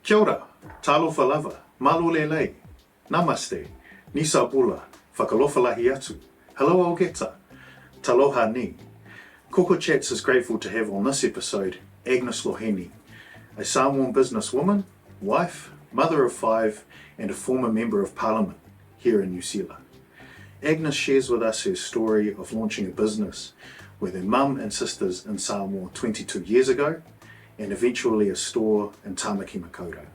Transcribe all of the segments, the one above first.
Kia ora, talofa lava, malolelei, namaste, nisa bula, whakalofalahi atu, hello Aogeta, taloha ni. Koko Chats is grateful to have on this episode Agnes Loheni, a Samoan businesswoman, wife, mother of 5 and a former Member of Parliament here in Niu Sila. Agnes shares with us her story of launching a business with her mum and sisters in Samoa 22 years ago and eventually a store in Tamaki Makaurau.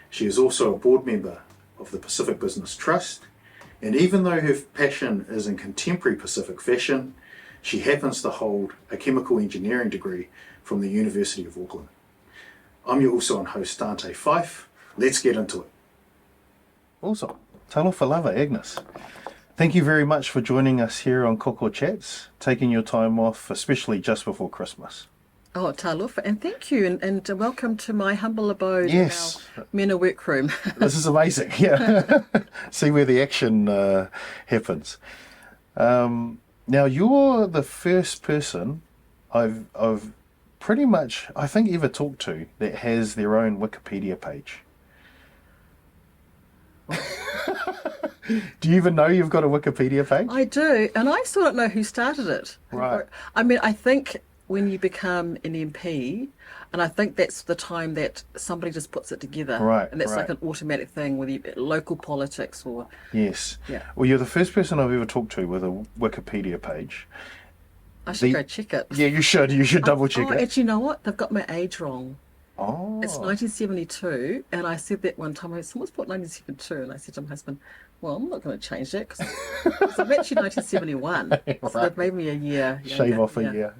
She is also a board member of the Pacific Business Trust, and even though her passion is in contemporary Pacific fashion, she happens to hold a chemical engineering degree from the University of Auckland. I'm your also on host Danté Fyfe. Let's get into it. Awesome. Talofa lava, Agnes. Thank you very much for joining us here on Koko Chats, taking your time off, especially just before Christmas. Oh, talofa, and thank you, and welcome to my humble abode Yes. in our MENA workroom. This is amazing, yeah. See where the action happens. Now, you're the first person I've pretty much, I think, ever talked to that has their own Wikipedia page. Do you even know you've got a Wikipedia page? I do, and I still don't know who started it. Right. I mean, I think when you become an MP, and I think that's the time that somebody just puts it together. Right, and that's right. like an automatic thing with local politics or... Yes. Yeah. Well, you're the first person I've ever talked to with a Wikipedia page. I should go check it. Yeah, you should. You should double check it. Actually, you know what? They've got my age wrong. Oh. It's 1972, and I said that one time. Someone's put 1972, and I said to my husband, well, I'm not going to change that because I'm actually 1971. Right. So they've made me a year younger. Shave off a year.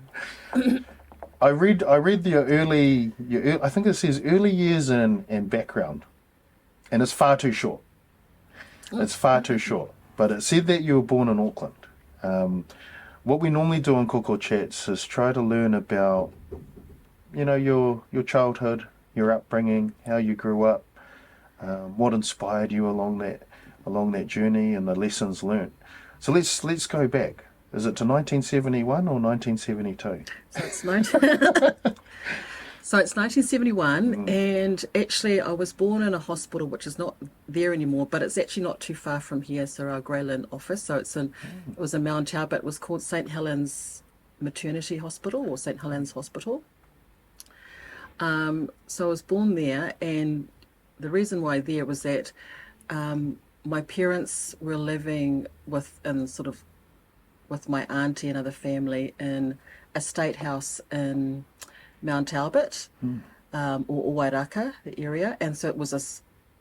I read your early, I think it says early years and background, and it's far too short. It's far too short. But it said that you were born in Auckland. What we normally do on Koko Chats is try to learn about, you know, your childhood, your upbringing, how you grew up, what inspired you along that journey, and the lessons learned. So let's go back. Is it to 1971 or 1972? So it's 1971, and actually I was born in a hospital which is not there anymore, but it's actually not too far from here. So our Greyland office. So it was in Mount Albert. It was called St Helens Maternity Hospital or St Helens Hospital. So I was born there, and the reason why there was that my parents were living with my auntie and other family in a state house in Mount Albert, or Wairaka, the area, and so it was a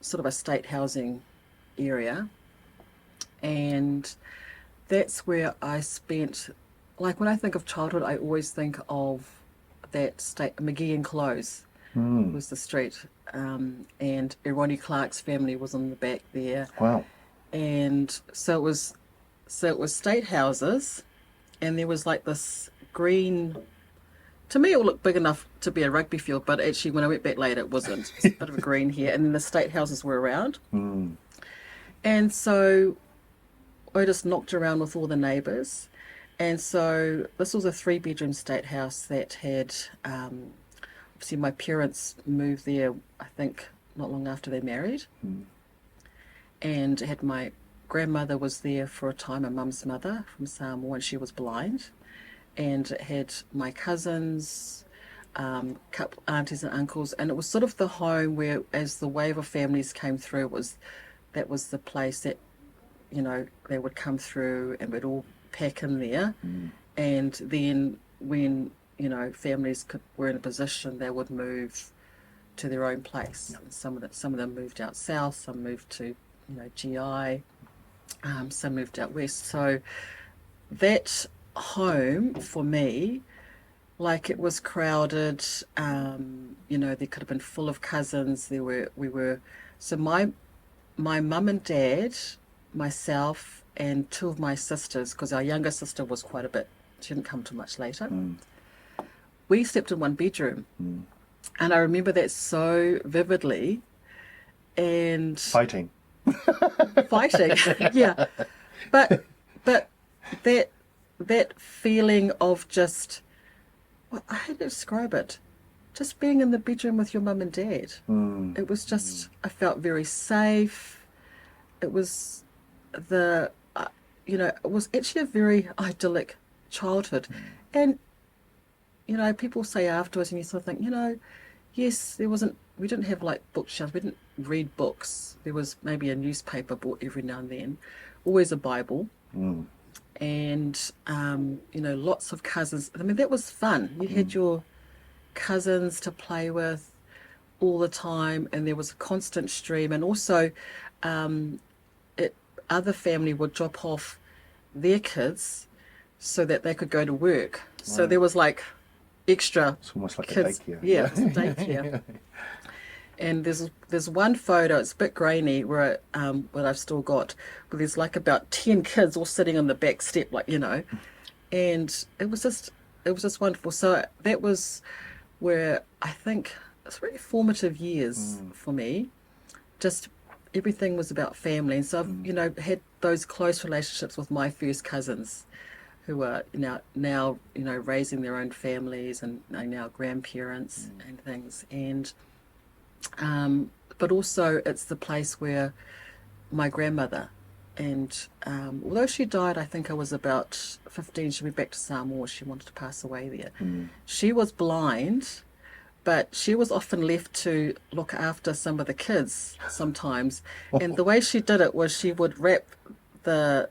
sort of a state housing area, and that's where I spent. Like when I think of childhood, I always think of that state. McGee and Close was the street, and Ronnie Clark's family was on the back there. Wow. And so it was state houses, and there was like this green. To me, it looked big enough to be a rugby field, but actually, when I went back later, it wasn't. It's a bit of a green here, and then the state houses were around. And so I just knocked around with all the neighbours. And so this was a 3-bedroom state house that had, obviously my parents moved there, I think, not long after they married. And had my grandmother was there for a time, my mum's mother from Samoa, and she was blind. And it had my cousins, couple aunties and uncles, and it was sort of the home where, as the wave of families came through, that was the place that, you know, they would come through and we'd all pack in there. And then when, you know, families were in a position, they would move to their own place. Some of them moved out south, some moved to, you know, GI, some moved out west. So that home for me, like, it was crowded. You know, there could have been full of cousins. So my mum and dad, myself, and 2 of my sisters, because our younger sister was quite a bit, she didn't come too much later. We slept in 1 bedroom, and I remember that so vividly. And Fighting, yeah, but that feeling of just, well, how do you describe it? just being in the bedroom with your mum and dad. It was just, I felt very safe. It was it was actually a very idyllic childhood. And, people say afterwards, and you sort of think, yes, we didn't have like bookshelves, we didn't read books. There was maybe a newspaper bought every now and then, always a Bible. And, lots of cousins. I mean, that was fun. You had your cousins to play with all the time, and there was a constant stream. And also, other family would drop off their kids so that they could go to work. Right. So there was like extra It's almost like kids. a daycare. Yeah, it's a daycare. And there's one photo, it's a bit grainy, where what I've still got, where there's like about 10 kids all sitting on the back step, and it was just wonderful. So that was where I think it's really formative years for me. Just everything was about family, and so I've had those close relationships with my first cousins, who are now raising their own families and are now grandparents and things. And but also it's the place where my grandmother, and although she died, I think I was about 15, she went back to Samoa, she wanted to pass away there. She was blind, but she was often left to look after some of the kids sometimes. And the way she did it was she would wrap the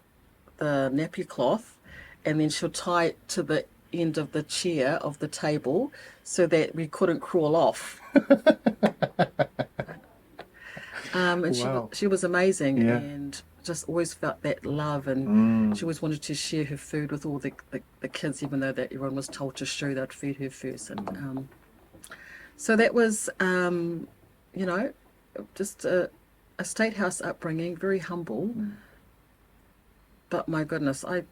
nappy cloth, and then she'll tie it to the end of the chair of the table so that we couldn't crawl off. And Wow. she was amazing, Yeah. and just always felt that love, and she always wanted to share her food with all the kids, even though that everyone was told to shoo, they'd feed her first. And so that was just a state house upbringing, very humble. But my goodness, I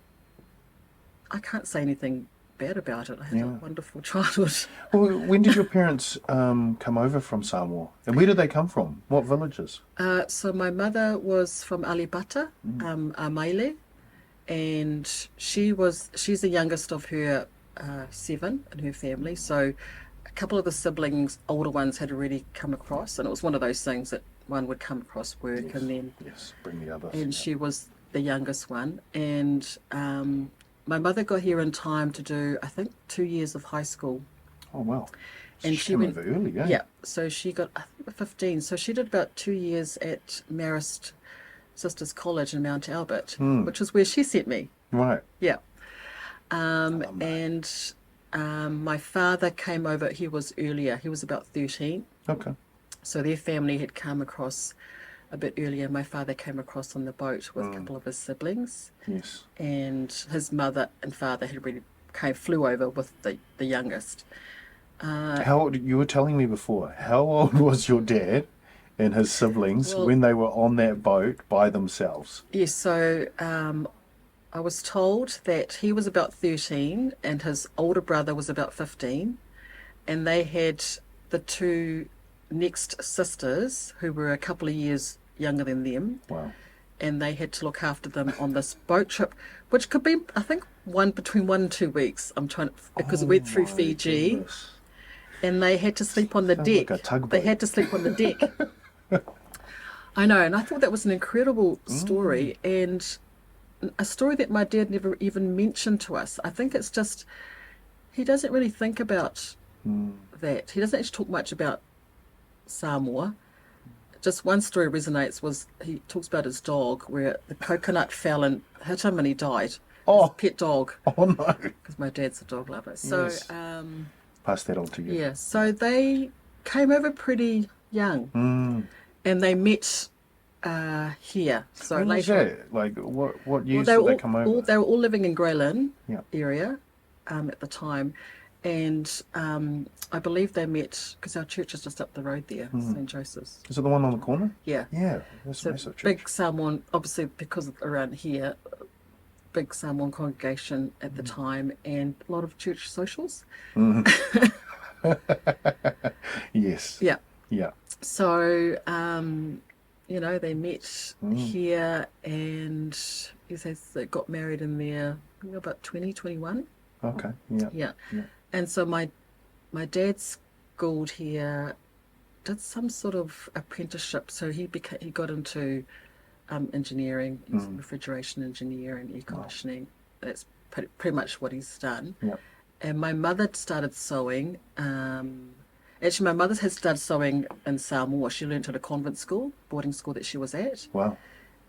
can't say anything bad about it. I had a wonderful childhood. Well, when did your parents come over from Samoa? And where did they come from? What villages? So my mother was from Alibata, Amaile, and she's the youngest of her 7 in her family. So a couple of the siblings, older ones, had already come across, and it was one of those things that one would come across work, and then bring the others. And she was the youngest one, and my mother got here in time to do, I think, 2 years of high school. Oh wow! So And she went over early, yeah. Yeah, so she got, I think, 15. So she did about 2 years at Marist Sisters College in Mount Albert, which is where she sent me. Right. Yeah. And my father came over, he was earlier, he was about 13. Okay. So their family had come across a bit earlier. My father came across on the boat with a couple of his siblings. Yes. And his mother and father had already flew over with the youngest. How old, you were telling me before, how old was your dad and his siblings when they were on that boat by themselves? Yes, so I was told that he was about 13 and his older brother was about 15, and they had the 2 next sisters who were a couple of years younger than them. Wow. And they had to look after them on this boat trip, which could be, I think, between 1 and 2 weeks. Because it went through Fiji. Goodness. And they had to sleep on the deck. Like a tugboat. They had to sleep on the deck. I know, and I thought that was an incredible story, and a story that my dad never even mentioned to us. I think it's just, he doesn't really think about that. He doesn't actually talk much about Samoa. Just one story resonates was he talks about his dog, where the coconut fell and hit him and he died. His pet dog. Oh no. Because my dad's a dog lover. So Yes. Pass that on to you. yeah, so they came over pretty young, and they met here. So When was later, that? Like, what years did they come over? they were all living in Greyland Yeah. area at the time, and I believe they met because our church is just up the road there, St. Joseph's. Is it the one on the corner? Yeah, Yeah, that's a so massive church. big Samoan, obviously because around here, big Samoan congregation at the time, and a lot of church socials. Yes. Yeah. Yeah. So, they met here, and they got married in there, I think about 2021. Okay. Yeah. Yeah. Yeah. And so my dad's schooled here, did some sort of apprenticeship. So he got into engineering, he's a refrigeration engineer and air conditioning. That's pretty much what he's done. Yep. And my mother started sewing. Actually, my mother had started sewing in Samoa. She learned at a convent school, boarding school that she was at. Wow.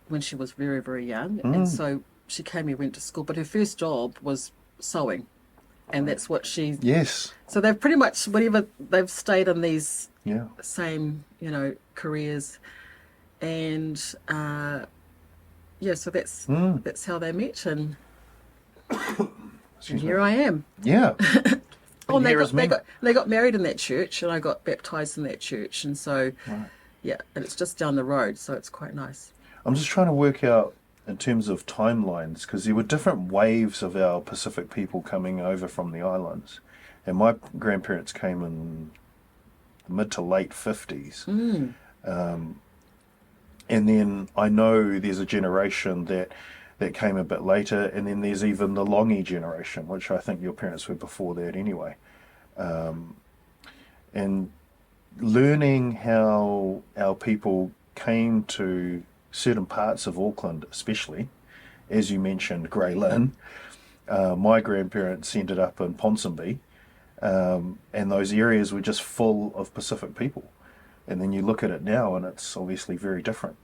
When she was very, very young. And so she came here, went to school, but her first job was sewing. And that's what she... Yes. So they've pretty much, whatever, they've stayed in these same, careers. And, so that's how they met. And here I am. Yeah. Oh, and they got married in that church, and I got baptised in that church. And so, and it's just down the road, so it's quite nice. I'm just trying to work out in terms of timelines, because there were different waves of our Pacific people coming over from the islands. And my grandparents came in the mid to late 50s. And then I know there's a generation that came a bit later, and then there's even the Longi generation, which I think your parents were before that anyway. And learning how our people came to certain parts of Auckland, especially, as you mentioned, Grey Lynn. My grandparents ended up in Ponsonby, and those areas were just full of Pacific people. And then you look at it now, and it's obviously very different.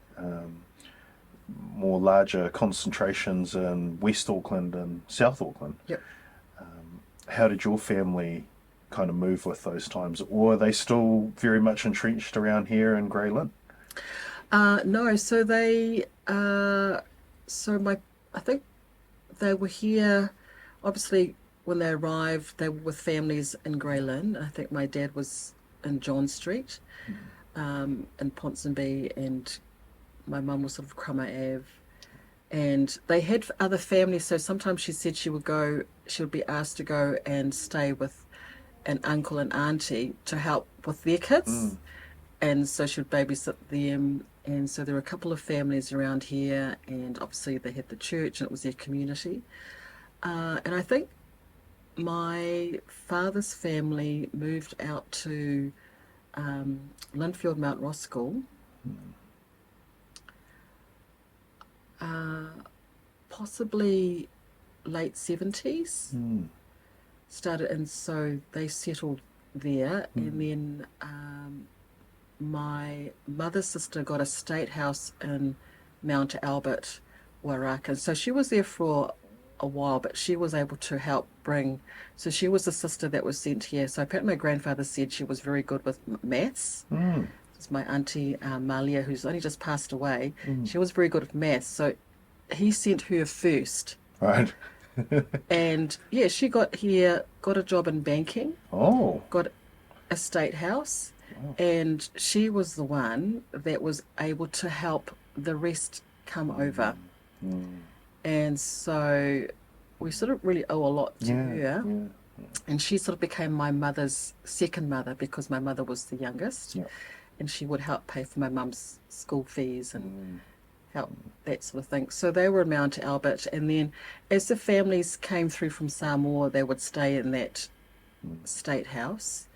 More larger concentrations in West Auckland and South Auckland. Yep. How did your family kind of move with those times, or are they still very much entrenched around here in Grey Lynn? No, so I think they were here, obviously when they arrived, they were with families in Grey Lynn. I think my dad was in John Street, in Ponsonby, and my mum was sort of Crummer Ave. And they had other families, so sometimes she said she would be asked to go and stay with an uncle and auntie to help with their kids. And so she would babysit them. And so there were a couple of families around here, and obviously they had the church, and it was their community. And I think my father's family moved out to Linfield, Mount Roskill, possibly late 70s. Started, and so they settled there. And then my mother's sister got a state house in Mount Albert, Waraka. So she was there for a while, but she was able to help bring... So she was the sister that was sent here. So apparently my grandfather said she was very good with maths. It's my auntie Malia, who's only just passed away. She was very good with maths. So he sent her first. Right. And she got here, got a job in banking. Got a state house. And she was the one that was able to help the rest come over. And so we sort of really owe a lot to her. And she sort of became my mother's second mother, because my mother was the youngest. And she would help pay for my mum's school fees and help that sort of thing. So they were in Mount Albert. And then as the families came through from Samoa, they would stay in that state house.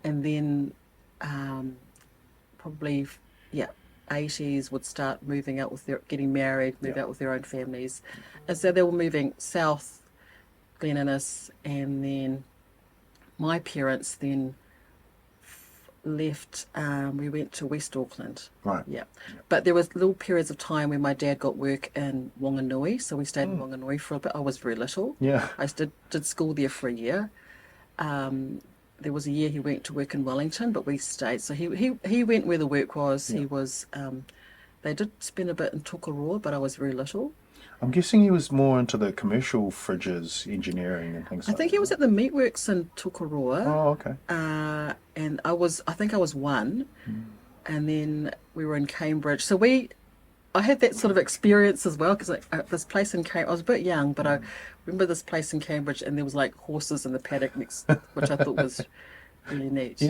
And then... probably 80s would start moving out with getting married, out with their own families. And so they were moving south, Glen Innes, and then my parents then left. We went to West Auckland. Right. But there was little periods of time where my dad got work in Wanganui, so we stayed in Wanganui for a bit. I was very little. I did school there for a year. There was a year he went to work in Wellington, but we stayed. So he went where the work was. He was. They did spend a bit in Tokoroa, but I was very little. I'm guessing he was more into the commercial fridges, engineering and things like that. I think he was at the meatworks in Tokoroa. Oh, okay. And I think I was one. And then we were in Cambridge. So I had that sort of experience as well, because this place in Cambridge, I was a bit young, but I remember this place in Cambridge, and there was like horses in the paddock next, which I thought was really neat.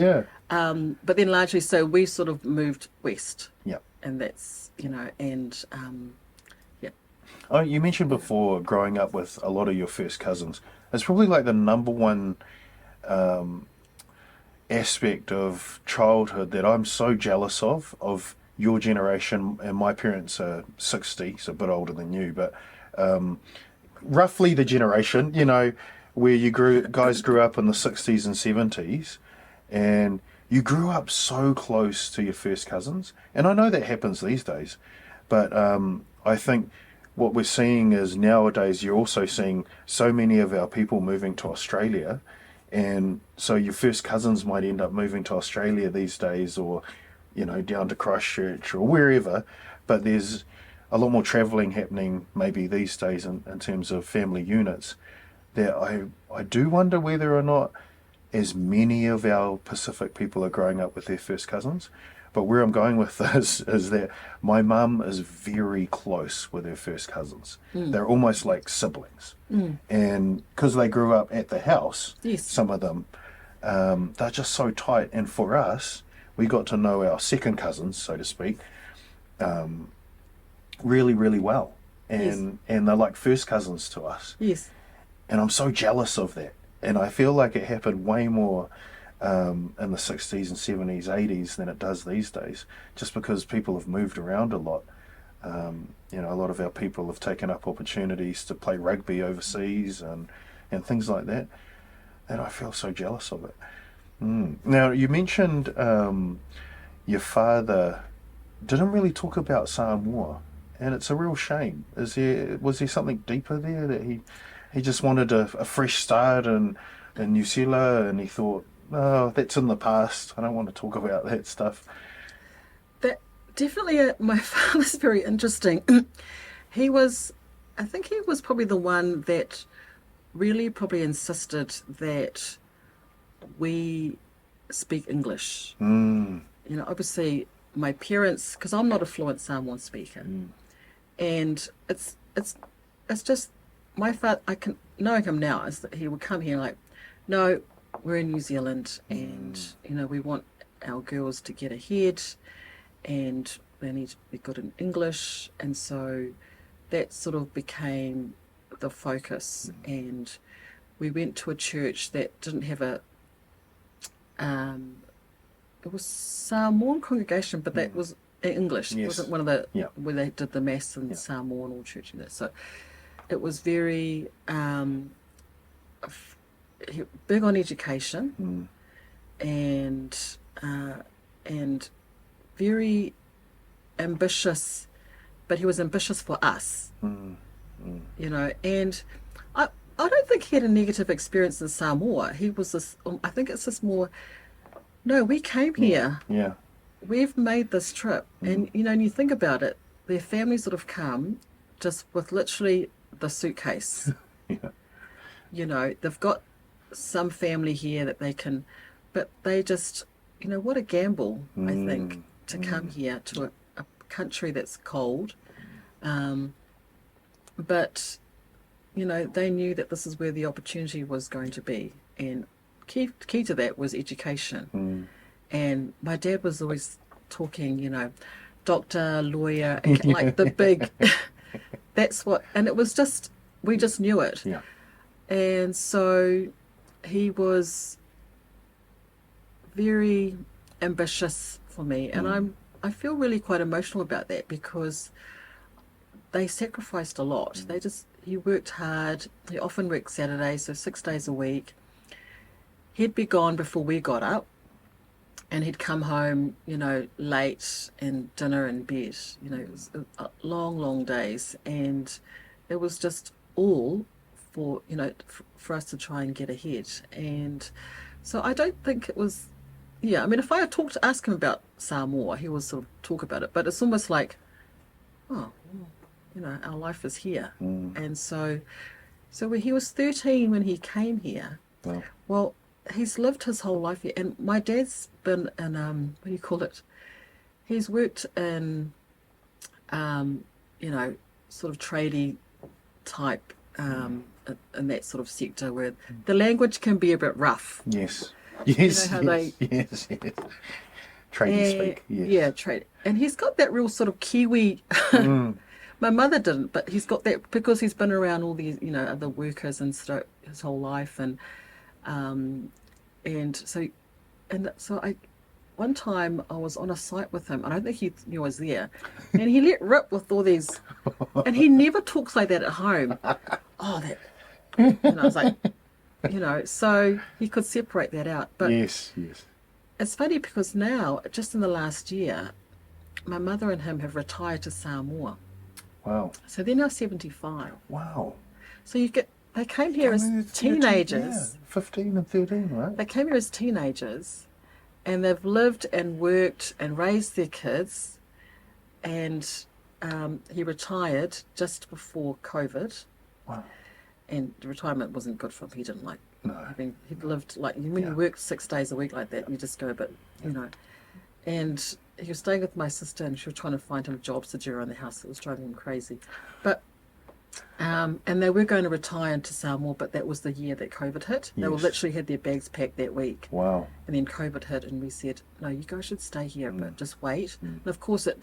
But then largely, so we sort of moved west. And that's, and Oh, you mentioned before growing up with a lot of your first cousins. It's probably like the number one aspect of childhood that I'm so jealous of your generation, and my parents are 60, so a bit older than you, but roughly the generation, where guys grew up in the 60s and 70s, and you grew up so close to your first cousins. And I know that happens these days, but I think what we're seeing is nowadays you're also seeing so many of our people moving to Australia, and so your first cousins might end up moving to Australia these days, or down to Christchurch or wherever. But there's a lot more travelling happening maybe these days in terms of family units, that I do wonder whether or not as many of our Pacific people are growing up with their first cousins. But where I'm going with this is that my mum is very close with her first cousins. They're almost like siblings. And because they grew up at the house, Yes. some of them, they're just so tight. And for us, we got to know our second cousins, so to speak, really, really well. And they're like first cousins to us. Yes. And I'm so jealous of that. And I feel like it happened way more in the 60s and 70s, 80s than it does these days, just because people have moved around a lot. A lot of our people have taken up opportunities to play rugby overseas and things like that. And I feel so jealous of it. Now, you mentioned your father didn't really talk about Samoa, and it's a real shame. Was there something deeper there, that he just wanted a fresh start in Niu Sila, and he thought, oh, that's in the past, I don't want to talk about that stuff? That definitely, my father's very interesting. I think he was probably the one that really probably insisted that we speak English. Obviously my parents, because I'm not a fluent Samoan speaker, and it's just my father. Knowing him now, is that he would come here like, no, we're in New Zealand, and we want our girls to get ahead, and they need to be good in English, and so that sort of became the focus. And we went to a church that didn't have it was Samoan congregation, but that was in English. It wasn't one of the where they did the mass in Samoan or church and that. So it was very big on education, and very ambitious, but he was ambitious for us, and I don't think he had a negative experience in Samoa. He was this, I think it's just more, no, we came here. Yeah. We've made this trip. And, and you think about it, their families would have come just with literally the suitcase. They've got some family here that they can, but they just, what a gamble, I think, to come here to a country that's cold. But they knew that this is where the opportunity was going to be, and key to that was education. And my dad was always talking, doctor, lawyer, like the big. That's what, and it was just, we just knew it. Yeah. And so he was very ambitious for me, and I feel really quite emotional about that, because they sacrificed a lot. He worked hard. He often worked Saturdays, so 6 days a week. He'd be gone before we got up, and he'd come home, late, and dinner and bed. It was long, long days, and it was just all for, for us to try and get ahead. And so I don't think it was, if I had ask him about Samoa, he would sort of talk about it, but it's almost like, oh, our life is here. And so when he was 13 when he came here, well, he's lived his whole life here. And my dad's been in, what do you call it? He's worked in, sort of tradey type, in that sort of sector where the language can be a bit rough. Yes. Yes. Trading speak. Yes. Yeah, trade. And he's got that real sort of Kiwi. My mother didn't, but he's got that because he's been around all these, other workers and stuff his whole life, and so and so one time I was on a site with him, and I don't think he knew I was there, and he let rip with all these, and he never talks like that at home. Oh, that, and I was like, so he could separate that out. But Yes, yes. it's funny because now, just in the last year, my mother and him have retired to Samoa. Wow. So they're now 75. Wow. So they came here as teenagers. 15 and 13, right? They came here as teenagers, and they've lived and worked and raised their kids. And he retired just before COVID. Wow. And the retirement wasn't good for him. He didn't like. No. I mean, he lived like when you work 6 days a week like that, you just go a bit, And he was staying with my sister, and she was trying to find him jobs to do around the house. It was driving him crazy. But and they were going to retire into Samoa, but that was the year that COVID hit. They were literally had their bags packed that week. Wow. And then COVID hit, and we said, no, you guys should stay here, but just wait. And of course, they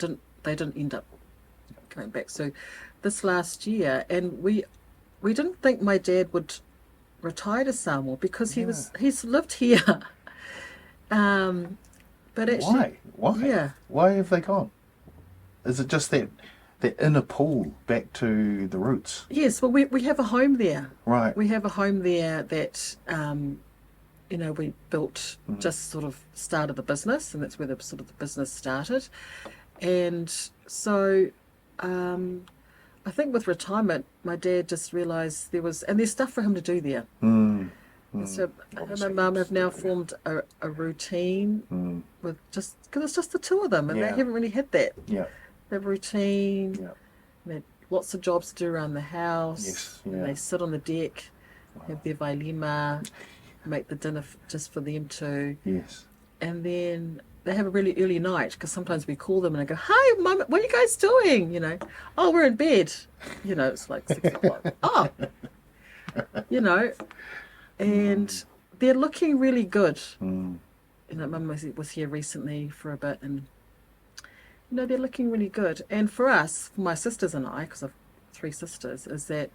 didn't end up going back. So this last year, and we didn't think my dad would retire to Samoa because he's lived here. But actually, Why? Yeah. Why have they gone? Is it just that inner pull back to the roots? Yes, well, we have a home there. Right. We have a home there that, we built, just sort of started the business, and that's where the business started. And so I think with retirement, my dad just realised there's stuff for him to do there. So him and Mum have now formed a routine with because it's just the two of them, and they haven't really had that. Yeah. They have a routine. Yeah. They have lots of jobs to do around the house. Yes. And they sit on the deck, have their vailima, make the dinner just for them two. Yes. And then they have a really early night, because sometimes we call them and I go, "Hi, Mum, what are you guys doing?" "Oh, we're in bed." It's like 6 o'clock. Oh, and they're looking really good. Mum was here recently for a bit, and they're looking really good. And for us, for my sisters and I, because I've 3 sisters, is that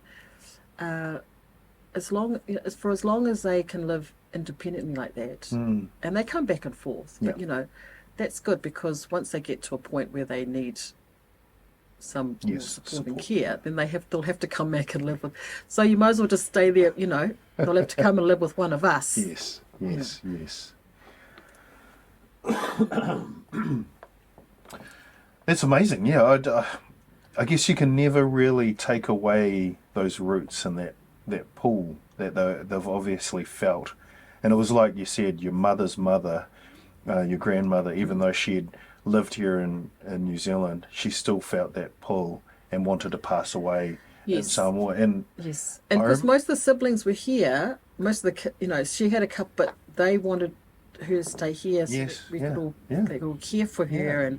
as long as they can live independently like that, and they come back and forth, but that's good, because once they get to a point where they need some more support and care, then they'll have to come back and live with. So you might as well just stay there. They'll have to come and live with one of us. Yes. It's amazing. Yeah, I guess you can never really take away those roots and that pull that they've obviously felt. And it was like you said, your mother's mother, your grandmother, even though she had lived here in New Zealand, she still felt that pull and wanted to pass away in Samoa. And because most of the siblings were here, most of the she had a couple, but they wanted her to stay here, so we could all care for her,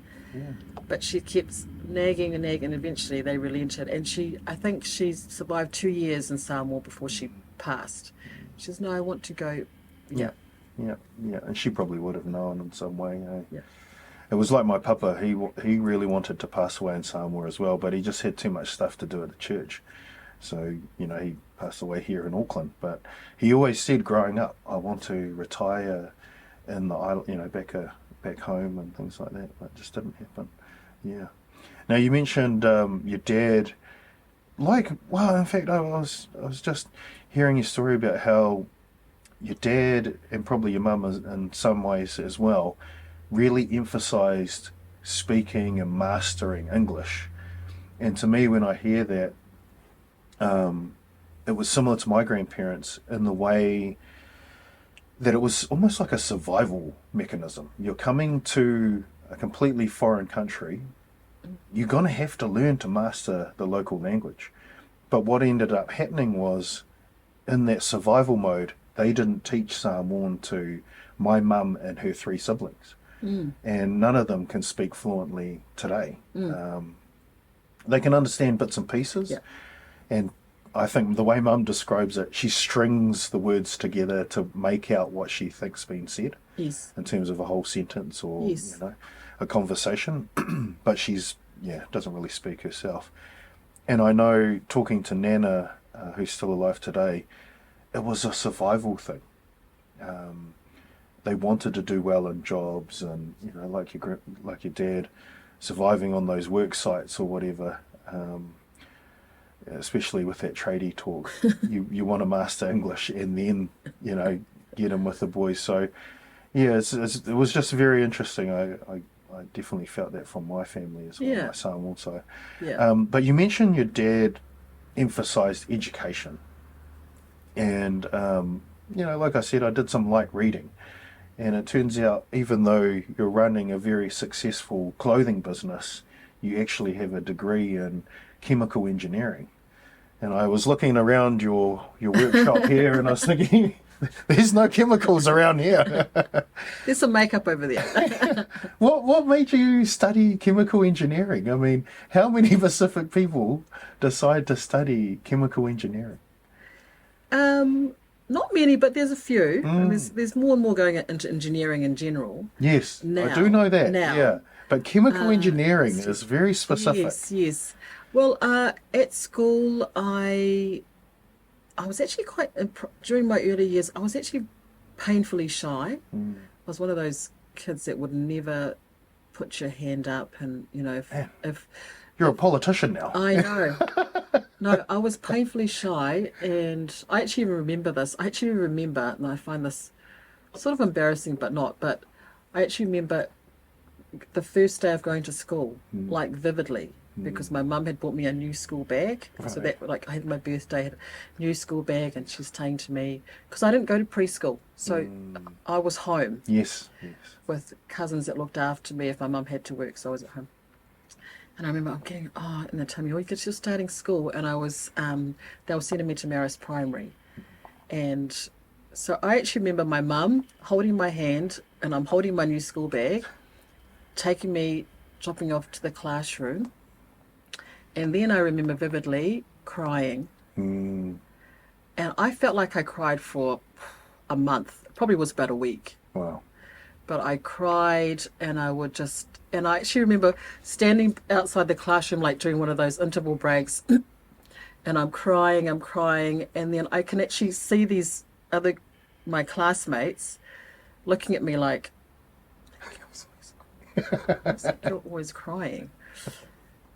but she kept nagging, and eventually they relented. And I think she survived 2 years in Samoa before she passed. She says, "No, I want to go." Yeah, and she probably would have known in some way. Yeah. It was like my papa. He really wanted to pass away in Samoa as well, but he just had too much stuff to do at the church. So he passed away here in Auckland. But he always said, growing up, "I want to retire in the island, back home and things like that." But it just didn't happen. Yeah. Now you mentioned your dad. In fact, I was just hearing your story about how your dad, and probably your mum in some ways as well, really emphasised speaking and mastering English. And to me, when I hear that, it was similar to my grandparents in the way that it was almost like a survival mechanism. You're coming to a completely foreign country, you're going to have to learn to master the local language. But what ended up happening was, in that survival mode, they didn't teach Samoan to my mum and her 3 siblings. And none of them can speak fluently today. They can understand bits and pieces. And I think the way Mum describes it, she strings the words together to make out what she thinks being said. In terms of a whole sentence or a conversation. But she's doesn't really speak herself. And I know, talking to Nana, who's still alive today, it was a survival thing. they wanted to do well in jobs, and like like your dad, surviving on those work sites or whatever. Especially with that tradie talk, you want to master English and then get in with the boys. So yeah, it was just very interesting. I definitely felt that from my family as well, Yeah. my son also. Yeah. But you mentioned your dad emphasized education, and like I said, I did some light reading, and it turns out even though you're running a very successful clothing business, you actually have a degree in chemical engineering. And I was looking around your workshop here, and I was thinking, there's no chemicals around here. There's some makeup over there. What made you study chemical engineering? I mean, how many Pacific people decide to study chemical engineering? Not many, but there's a few. And there's more and more going into engineering in general. Yes, Now, I do know that. now. Yeah, but chemical engineering is very specific. Yes. Well, at school, I was actually during my early years, I was actually painfully shy. I was one of those kids that would never put your hand up, and if You're a politician now. I know. No, I was painfully shy, and I actually remember this. And I find this sort of embarrassing, but not. But I actually remember the first day of going to school, like vividly, because my mum had bought me a new school bag. Right. So that, I had my birthday, had a new school bag, and she's saying to me, because I didn't go to preschool, so I was home. Yes. With cousins that looked after me if my mum had to work, so I was at home. And I remember and they told me, because you're starting school, and I was, they were sending me to Marist Primary. And so I actually remember my mum holding my hand, and I'm holding my new school bag, dropping off to the classroom. And then I remember vividly crying. And I felt like I cried for a month. It probably was about a week. Wow. But I cried, and I actually remember standing outside the classroom, like doing one of those interval breaks, and I'm crying, and then I can actually see my classmates looking at me like, you're always crying.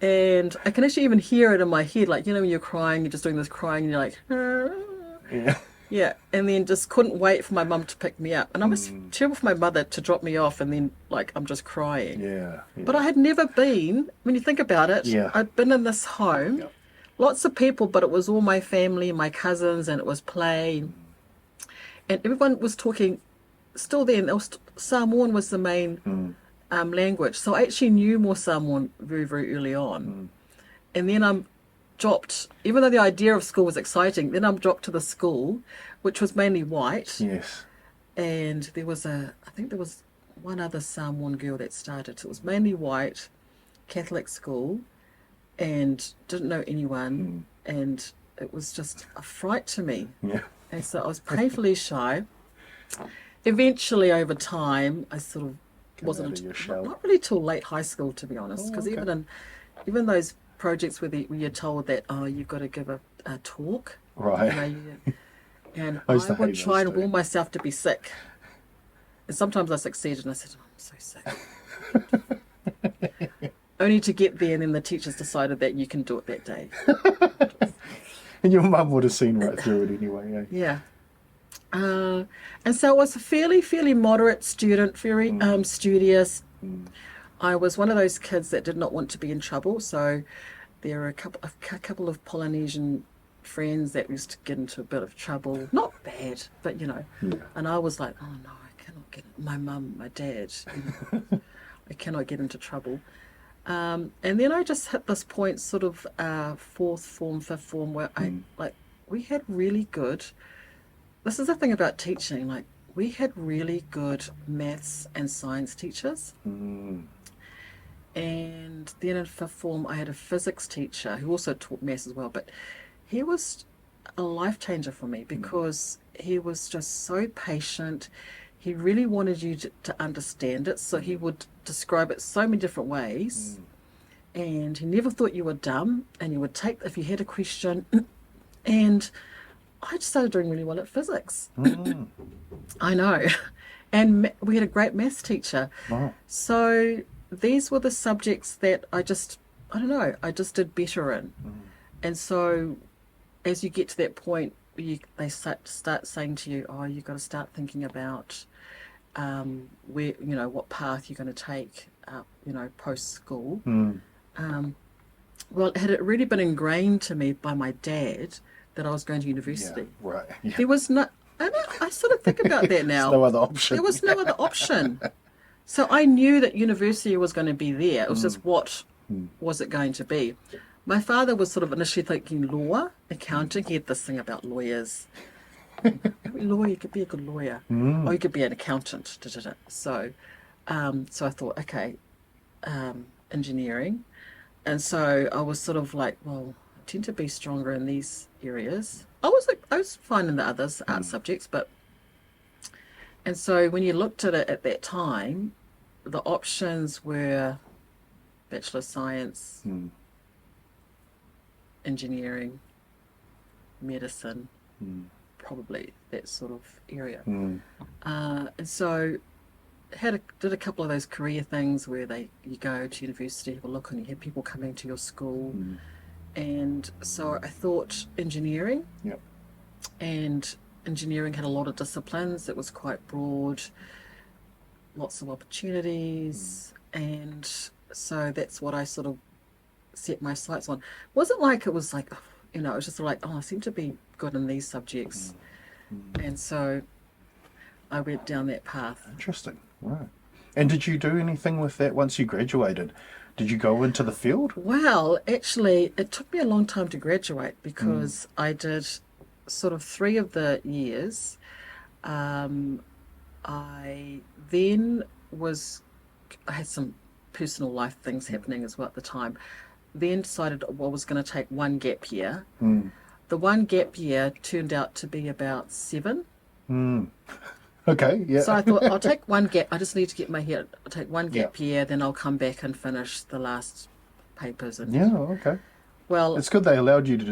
And I can actually even hear it in my head, like, when you're crying, you're just doing this crying, and you're like, yeah, and then just couldn't wait for my mum to pick me up. And I was terrible for my mother to drop me off, and then, I'm just crying. Yeah. But I had never been, when you think about it, I'd been in this home, lots of people, but it was all my family, my cousins, and it was play. And everyone was talking, still then, Samoan was the main language. So I actually knew more Samoan very, very early on. And then I'm dropped, even though the idea of school was exciting, then I'm dropped to the school, which was mainly white. Yes. And there was I think there was one other Samoan girl that started. So it was mainly white, Catholic school, and didn't know anyone. And it was just a fright to me. Yeah. And so I was painfully shy. Eventually, over time, I sort of wasn't, not really till late high school, to be honest, because even those projects where you're told that you've got to give a talk, right? And I would try and will myself to be sick, and sometimes I succeeded, and I said, I'm so sick, only to get there, and then the teachers decided that you can do it that day. And your mum would have seen right through it anyway. Yeah. And so I was a fairly moderate student, very studious. I was one of those kids that did not want to be in trouble. So there were a couple of Polynesian friends that used to get into a bit of trouble. Not bad, but And I was like, oh no, I cannot get my mum, my dad. I cannot get into trouble. And then I just hit this point, sort of fourth form, fifth form, where we had really good. This is the thing about teaching, we had really good maths and science teachers. And then in fifth form, I had a physics teacher who also taught maths as well, but he was a life changer for me because he was just so patient. He really wanted you to understand it, so he would describe it so many different ways. And he never thought you were dumb, and you would take, if you had a question, and I just started doing really well at physics. I know. And we had a great maths teacher. Wow. So these were the subjects that I just did better in. And so as you get to that point, they start saying to you, oh, you've got to start thinking about where, what path you're going to take, post school. Well, had it really been ingrained to me by my dad that I was going to university? Yeah, right. Yeah. There was no, I sort of think about that now. There's no other option. There was no other option. So I knew that university was going to be there. It was just what was it going to be? My father was sort of initially thinking law, accounting. He had this thing about lawyers. Lawyer, you could be a good lawyer. Or you could be an accountant. So I thought, okay, engineering. And so I was sort of like, well, I tend to be stronger in these areas. I was fine in the others, art subjects, and so when you looked at it at that time, the options were Bachelor of Science, engineering, medicine, probably that sort of area. And so did a couple of those career things where you go to university, have a look, and you have people coming to your school. And so I thought engineering. Yep. And engineering had a lot of disciplines. It was quite broad, lots of opportunities. And so that's what I sort of set my sights on. Wasn't like it was like, it was just like, oh, I seem to be good in these subjects. And so I went down that path. Interesting. Right. And did you do anything with that once you graduated? Did you go into the field? Well, actually, it took me a long time to graduate because I did sort of 3 of the years. I had some personal life things happening as well at the time. Then decided I was going to take 1 gap year. The 1 gap year turned out to be about 7. Okay, yeah. So I thought, I'll take 1 gap. I just need to get my head. I'll take 1 gap year, then I'll come back and finish the last papers. And okay. well, It's good they allowed you to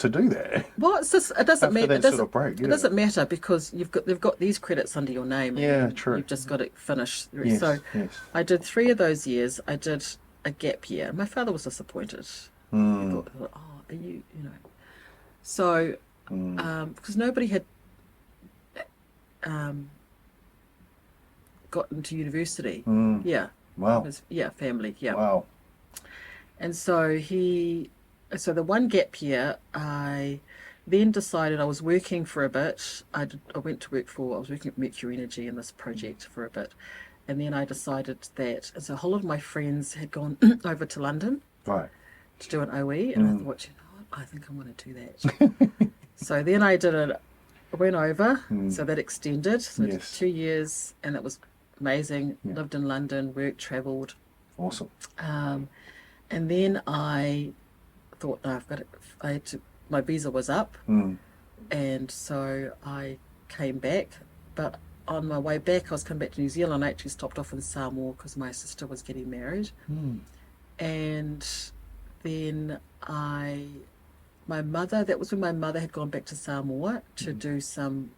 do that. well, it's just, it doesn't matter. That sort of break, It doesn't matter because they've got these credits under your name. Yeah, and true. You've just got to finish. Yes, So yes. I did 3 of those years. I did a gap year. My father was disappointed. He thought, oh, are you, So, because nobody had got into university. Yeah. Wow. Family. Yeah. Wow. And so so the 1 gap year, I then decided I was working for a bit. I was working at Mercury Energy in this project for a bit. And then I decided that, and so a whole lot of my friends had gone over to London Right. to do an OE. And I thought, what? I think I'm going to do that. So then I went over. So that extended. So I did 2 years, and that was amazing. Yeah. Lived in London, worked, travelled. Awesome. And then I thought, no, my visa was up. And so I came back. But on my way back, I was coming back to New Zealand. I actually stopped off in Samoa because my sister was getting married. And then that was when my mother had gone back to Samoa to do some,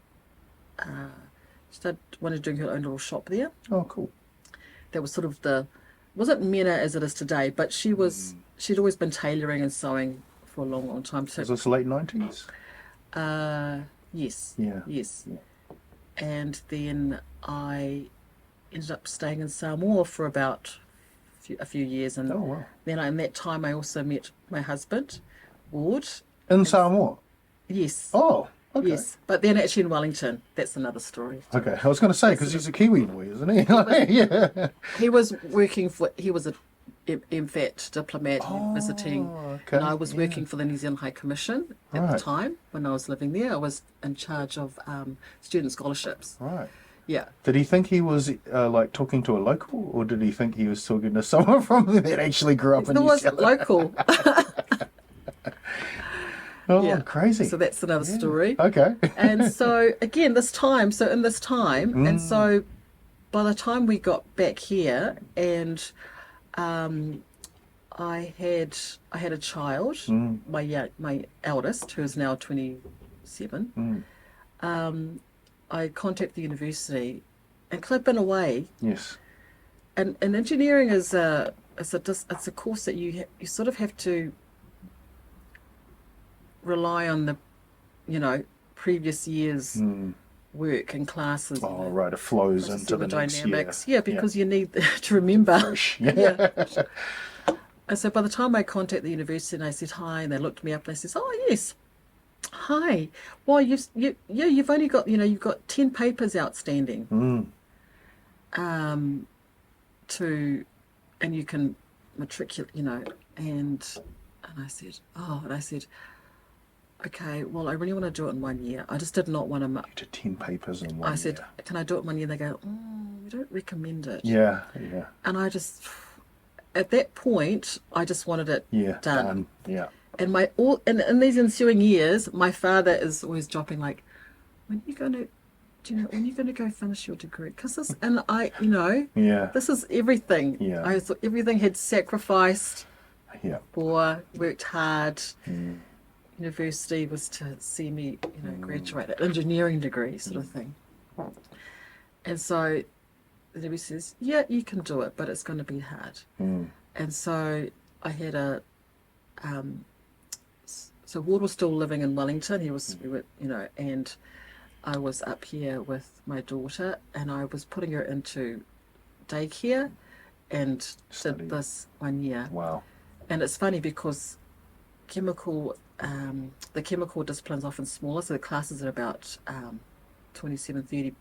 wanted to do her own little shop there. Oh, cool. That was sort of wasn't MENA as it is today, but she'd always been tailoring and sewing for a long, long time. So, Was this late 90s? Yes. Yeah. Yes. Yeah. And then I ended up staying in Samoa for about a few years. And Oh, wow. then in that time I also met my husband, Ward. In Samoa? Yes. Oh, okay. Yes. But then actually in Wellington. That's another story. Okay, I was going to say, because he's a Kiwi boy, isn't he? Yeah. He was a MFAT diplomat visiting, okay, and I was working for the New Zealand High Commission at the Right. time when I was living there. I was in charge of student scholarships. Right. Yeah. Did he think he was like talking to a local, or did he think he was talking to someone from that actually grew up in There New was Zealand? local. Oh, Yeah. crazy. So that's another story. Okay. And so again, in this time, and so by the time we got back here, and I had a child, my eldest, who is now 27. I contacted the university And because I've been away, Yes. and engineering is it's a course that you sort of have to rely on the, previous year's work and classes. Oh, right. It flows into the next year. Dynamics. Yeah, because you need to remember. Fresh. Yeah. And so by the time I contacted the university and I said hi, and they looked me up and they said, "Oh yes, hi. Well, you've only got you've got 10 papers outstanding. And you can matriculate, and I said, okay, well, I really want to do it in 1 year. I just did not want to. You did 10 papers in 1 year. I said, can I do it in 1 year? They go, we don't recommend it. Yeah. And I just, at that point, I just wanted it done. Yeah. And in these ensuing years, my father is always dropping like, when are you going to, when are you going to go finish your degree? Because this, and I, this is everything. Yeah. I thought everything had sacrificed Yeah. for, worked hard. University was to see me, graduate an engineering degree sort of thing. And so the university says, yeah, you can do it, but it's going to be hard. And so I had so Ward was still living in Wellington. We were, and I was up here with my daughter, and I was putting her into daycare and did this 1 year. Wow. And it's funny because the chemical discipline's often smaller, so the classes are about 27, 30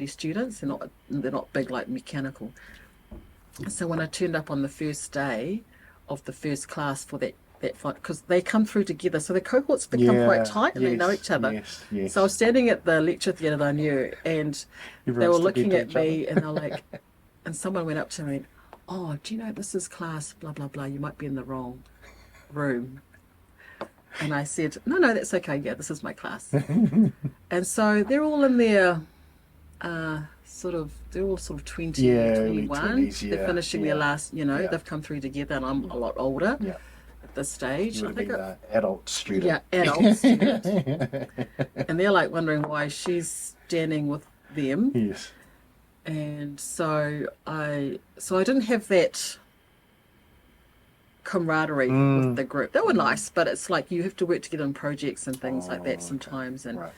students. They're not big like mechanical. So when I turned up on the first day of the first class for that because they come through together, so the cohorts become quite tight and they know each other. Yes. So I was standing at the lecture theatre that I knew, and they were looking at me, and they're like, and someone went up to me, "Oh, do you know this is class blah blah blah? You might be in the wrong room." And I said, "No, that's okay. Yeah, this is my class." And so they're all in their they're all sort of 20, 21. 20s, they're finishing their last, they've come through together, and I'm a lot older. Yeah. At this stage. You would have been an adult student. Yeah, adult student. And they're like wondering why she's standing with them. Yes. And so I didn't have that camaraderie with the group. They were nice, but it's like you have to work together on projects and things like that sometimes. And right.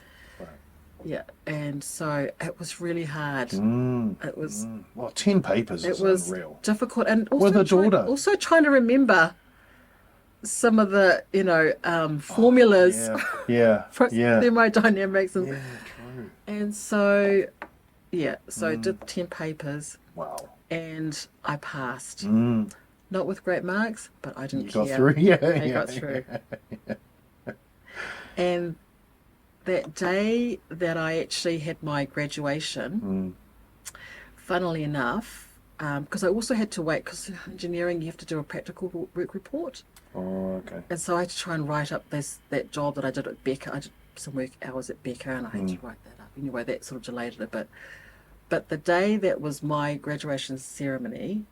Yeah, and so it was really hard. It was well, 10 papers is unreal. Difficult, and also with a daughter. Also trying to remember some of the formulas. Thermodynamics and true. And so I did 10 papers. Wow. And I passed. Not with great marks, but I didn't care. Got through. I got through. And that day that I actually had my graduation, funnily enough, because I also had to wait, because engineering you have to do a practical work report. Oh, okay. And so I had to try and write up that job that I did at Becca. I did some work hours at Becca, and I had to write that up. Anyway, that sort of delayed it a bit. But the day that was my graduation ceremony,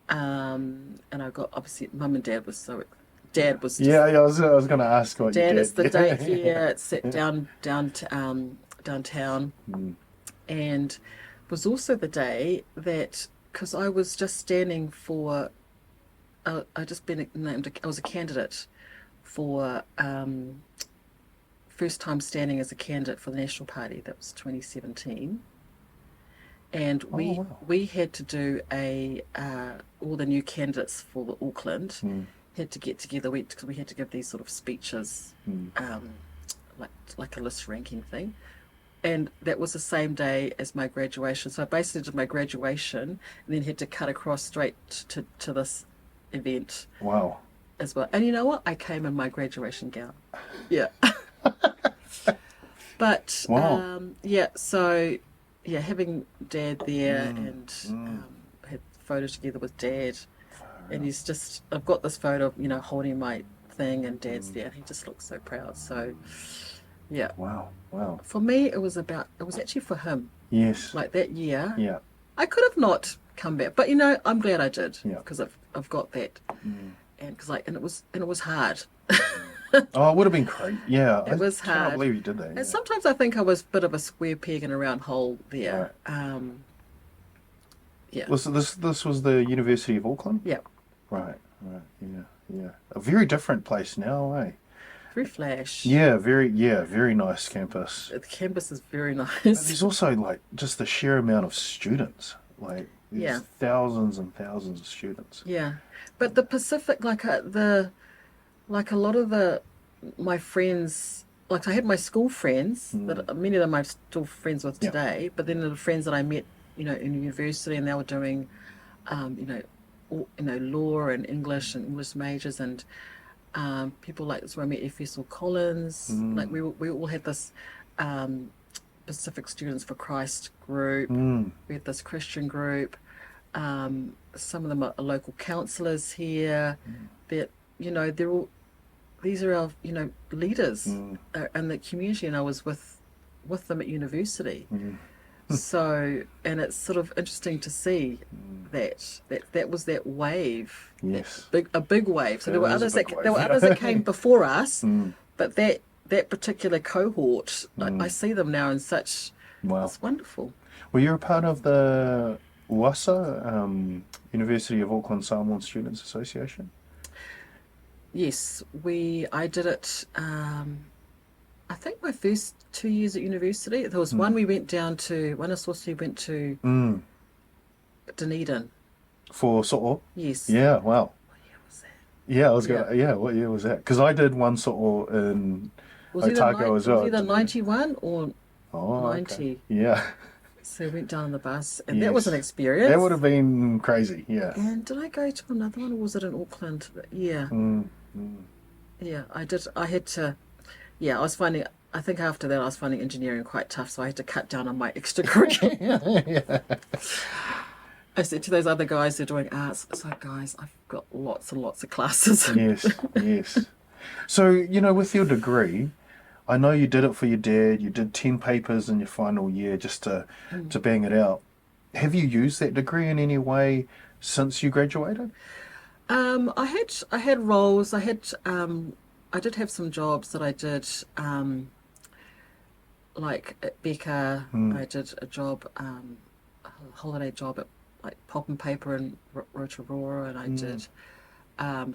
and I got, obviously, Mum and Dad was so... Dad was just... I was going to ask what Dad, you did. it's the day here. It's set downtown. And it was also the day that... Because I was just standing for... I just been named. I was a candidate for first time standing as a candidate for the National Party. That was 2017, and we had to do all the new candidates for the Auckland had to get together because we had to give these sort of speeches, like a list ranking thing. And that was the same day as my graduation. So I basically did my graduation and then had to cut across straight to this event. Wow. As well. And you know what? I came in my graduation gown. Yeah. But, wow. So having Dad there and had photos together with Dad. And he's just, I've got this photo of, holding my thing and Dad's there. And he just looks so proud. So, yeah. Wow. For me, it was actually for him. Yes. Like that year. Yeah. I could have not come back, but I'm glad I did. Yeah. Because I've got that, and it was hard. Oh, it would have been great. Yeah, it was hard. I can't believe you did that. And sometimes I think I was a bit of a square peg in a round hole there. Right. Yeah. This was the University of Auckland? Yeah. Right, yeah. A very different place now, eh? Very flash. Very nice campus. The campus is very But nice. there's also like just the sheer amount of students. Like there's thousands and thousands of students. Yeah. But the Pacific, like a lot of my friends, like I had my school friends that many of them I'm still friends with today, but then the friends that I met, in university, and they were doing, law and English majors, and people like this where I met F.S. Collins. Like we all had this Pacific Students for Christ group. We had this Christian group. Some of them are local councillors here. That they're all. These are our leaders in the community, and I was with them at university. So, and it's sort of interesting to see that was that wave. Yes. A big wave. So there were others that came before us, but that particular cohort, I see them now in such. Wow. It's wonderful. Well, you're a part of the UASA, University of Auckland Samoan Students Association. Yes, I did it. I think my first 2 years at university. There was one we went down to. One we went to Dunedin. For So'o? Yes. Yeah. Wow. What year was that? Yeah, I was going. Yeah, what year was that? Because I did one So'o in Otago as well. Was either 91 or 90. Okay. Yeah. So we went down on the bus, and that was an experience. That would have been crazy. Yeah. And did I go to another one, or was it in Auckland? Yeah. Yeah, I did. I had to. Yeah, I think after that I was finding engineering quite tough, so I had to cut down on my extracurricular. I said to those other guys who are doing arts, so guys, I've got lots and lots of classes. Yes. So, with your degree, I know you did it for your dad, you did 10 papers in your final year just to bang it out. Have you used that degree in any way since you graduated? I had roles. I did have some jobs that I did, like at Becca. I did a job, a holiday job at like Pulp and Paper in Rotorua, and I did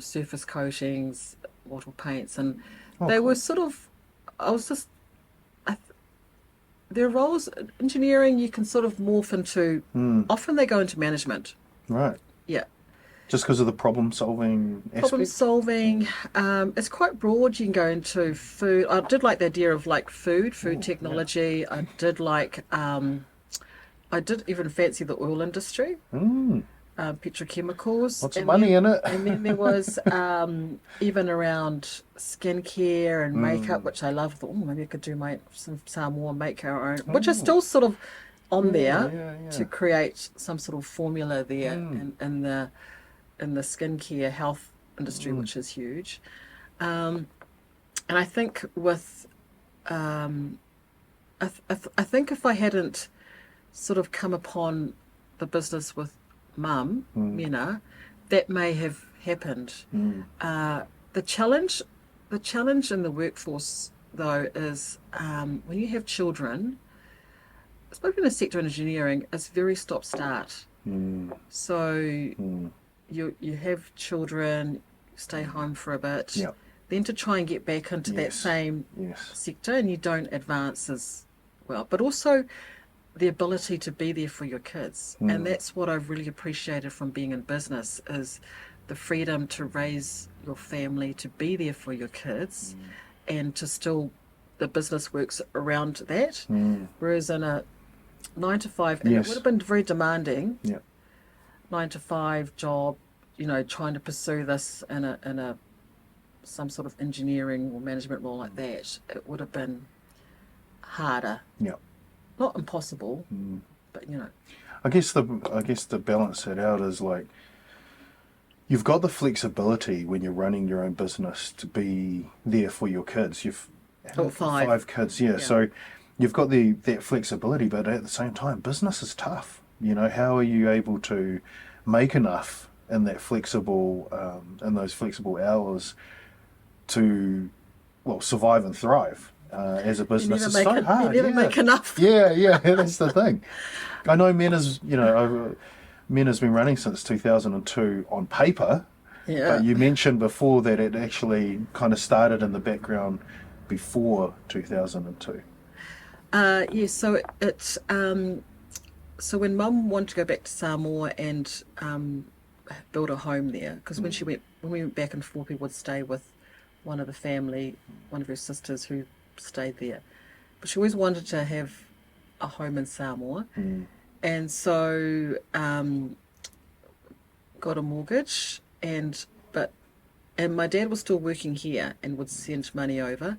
surface coatings, wattle paints, and they were sort of. Their roles, engineering, you can sort of morph into. Often they go into management. Right. Yeah. Just because of the problem-solving aspect? Problem-solving. It's quite broad. You can go into food. I did like the idea of like food technology. Yeah. I did like. I did even fancy the oil industry. Petrochemicals. Lots of money in it. And then there was even around skincare and makeup, which I love. I thought, maybe I could do some Samoa make our own, which is still sort of on there to create some sort of formula there in the skincare health industry, which is huge. And I think with, I think if I hadn't sort of come upon the business with Mum, MENA, that may have happened. The challenge in the workforce, though, is when you have children, especially in the sector of engineering, it's very stop-start. So you have children, stay home for a bit, then to try and get back into that same sector, and you don't advance as well. But also the ability to be there for your kids. And that's what I've really appreciated from being in business, is the freedom to raise your family, to be there for your kids, and to still, the business works around that. Whereas in a 9 to 5, and it would have been very demanding, 9 to 5 job, trying to pursue this in a some sort of engineering or management role like that, it would have been harder. Not impossible, but I guess the balance it out is like you've got the flexibility when you're running your own business to be there for your kids. You've five kids, so you've got that flexibility, but at the same time, business is tough. How are you able to make enough in that flexible in those flexible hours to survive and thrive? As a business, it's so hard. You never make enough. Yeah, that's the thing. I know MENA's, MENA's been running since 2002 on paper, Yeah. but you mentioned before that it actually kind of started in the background before 2002. Yeah, so it's so when Mum wanted to go back to Samoa and build a home there, because when we went back and forth, we would stay with one of the family, one of her sisters who stayed there. But she always wanted to have a home in Samoa, and so got a mortgage, and my dad was still working here and would send money over.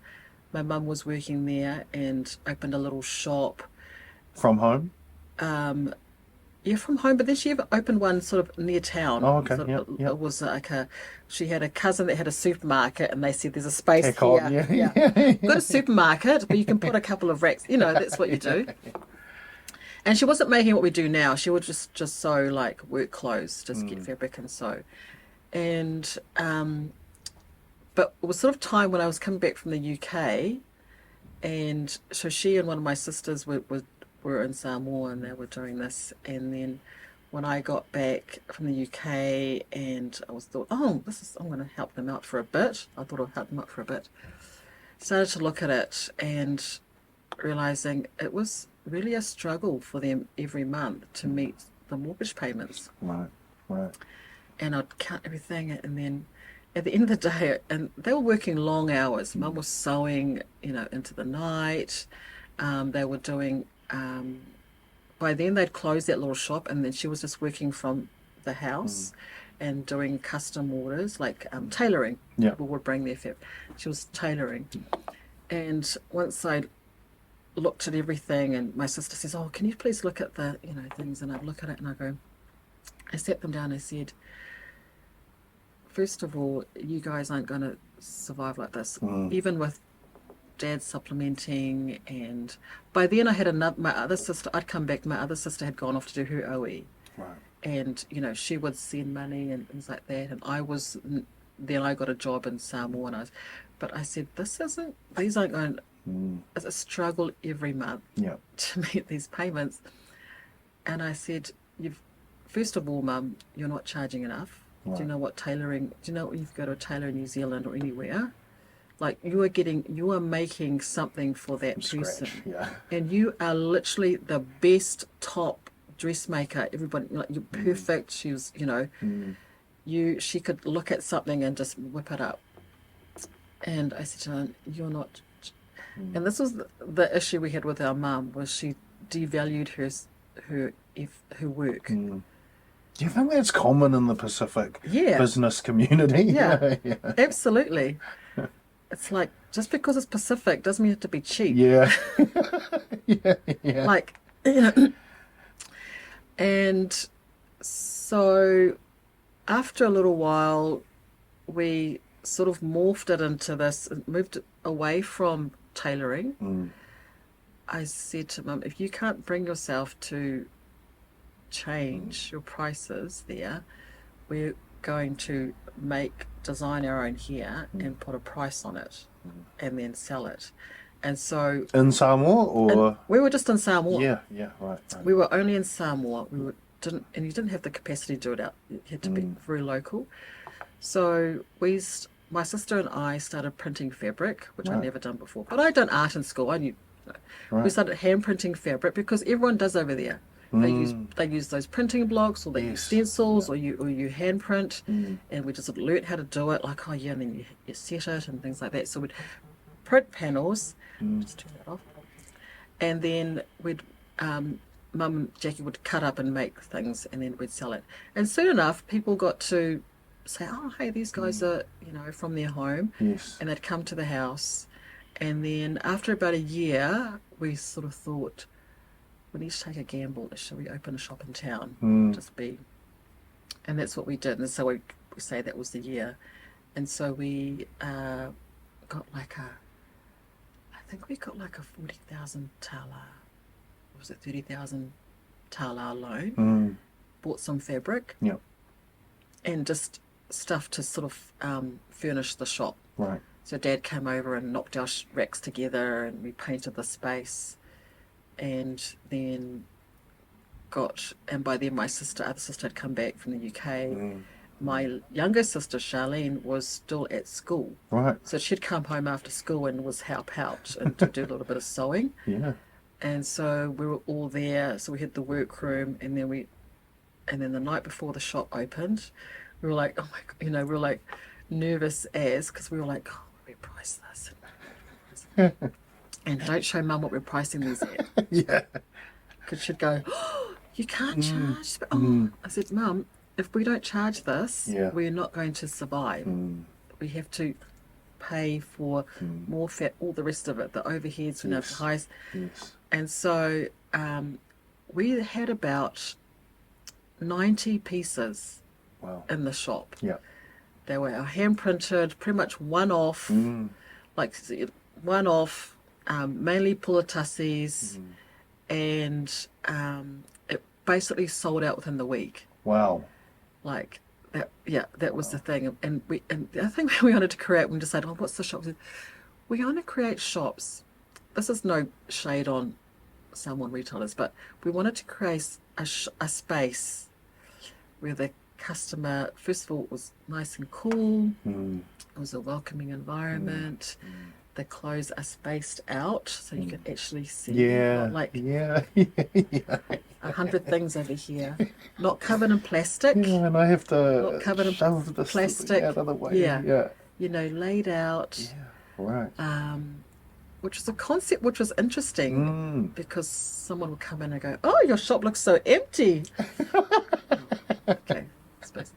My mum was working there and opened a little shop. From home? Yeah, from home, but then she opened one sort of near town. Oh, okay, So yeah. it was she had a cousin that had a supermarket, and they said there's a space Heck here. on, yeah. You've got a supermarket, but you can put a couple of racks. That's what you do. And she wasn't making what we do now. She would just sew like work clothes, just get fabric and sew. And but it was sort of time when I was coming back from the UK, and so she and one of my sisters were in Samoa and they were doing this. And then when I got back from the UK and I'm going to help them out for a bit. I thought I'd help them out for a bit. Started to look at it and realizing it was really a struggle for them every month to meet the mortgage payments. Right. And I'd count everything, and then at the end of the day, and they were working long hours. Mum was sewing, into the night. They were doing, by then they'd closed that little shop, and then she was just working from the house and doing custom orders, like tailoring. Yeah. People would bring their fabric. She was tailoring. And once I looked at everything, and my sister says, "Oh, can you please look at the, things?" And I'd look at it and I sat them down and I said, first of all, you guys aren't going to survive like this, even with Dad supplementing. And by then I had my other sister, I'd come back, my other sister had gone off to do her OE. Right. And, she would send money and things like that. And then I got a job in Samoa. But I said, these aren't going, it's a struggle every month to meet these payments. And I said, first of all, Mum, you're not charging enough. Right. Do you know what tailoring? Do you know if you go to a tailor in New Zealand or anywhere? Like you are making something for that person, and you are literally the best top dressmaker. Everybody, like you're perfect. She was, she could look at something and just whip it up. And I said to her, "You're not." And this was the issue we had with our mum, was she devalued her work. Do you think that's common in the Pacific business community? Yeah, absolutely. It's like, just because it's Pacific doesn't mean it have to be cheap. Yeah. Like, and so after a little while, we sort of morphed it into this, moved it away from tailoring. I said to Mum, if you can't bring yourself to change your prices there, we're going to design our own here and put a price on it and then sell it. And so in Samoa, or we were just in Samoa. Right. We were only in Samoa. You didn't have the capacity to do it out. You had to be very local. So my sister and I started printing fabric, which I'd never done before. But I'd done art in school. I knew. We started hand printing fabric because everyone does over there. They use those printing blocks, or they use stencils, or you hand print, and we just learnt how to do it. Like, and then you set it and things like that. So we'd print panels, just turn that off, and then we'd Mum and Jackie would cut up and make things, and then we'd sell it. And soon enough, people got to say, "Oh, hey, these guys are from their home," and they'd come to the house. And then after about a year, we sort of thought, we need to take a gamble. Should we open a shop in town? And that's what we did. And so we say that was the year. And so we got like a 40,000 tala, or was it 30,000 tala loan? Bought some fabric. And just stuff to sort of furnish the shop. Right. So Dad came over and knocked our racks together, and we painted the space. And then and by then my other sister had come back from the UK. My younger sister, Charlene, was still at school. Right. So she'd come home after school and was help out and to do a little bit of sewing. Yeah. And so we were all there. So we had the workroom, and then the night before the shop opened, we were like, oh my God, we were like nervous because we were like, oh, what do we price this? And don't show Mum what we're pricing these at. Yeah. Because she'd go, oh, you can't charge. I said, Mum, if we don't charge this, we're not going to survive. We have to pay for more fat, all the rest of it, the overheads, the highs. Yes. And so we had about 90 pieces in the shop. Yeah. They were hand printed, pretty much one-off, mainly pulatassis, and it basically sold out within the week. Wow. Like that, that was the thing. And the other thing we wanted to create, we decided, what's the shop? We want to create shops. This is no shade on Samoan retailers, but we wanted to create a space where the customer, first of all, it was nice and cool. It was a welcoming environment. The clothes are spaced out so you can actually see. Not like 100 things over here, not covered in plastic. Yeah, and I have to not covered in shove this plastic. out of the way. Yeah. Laid out. Yeah, right. Which was a concept which was interesting because someone would come in and go, "Oh, your shop looks so empty." Okay, I suppose.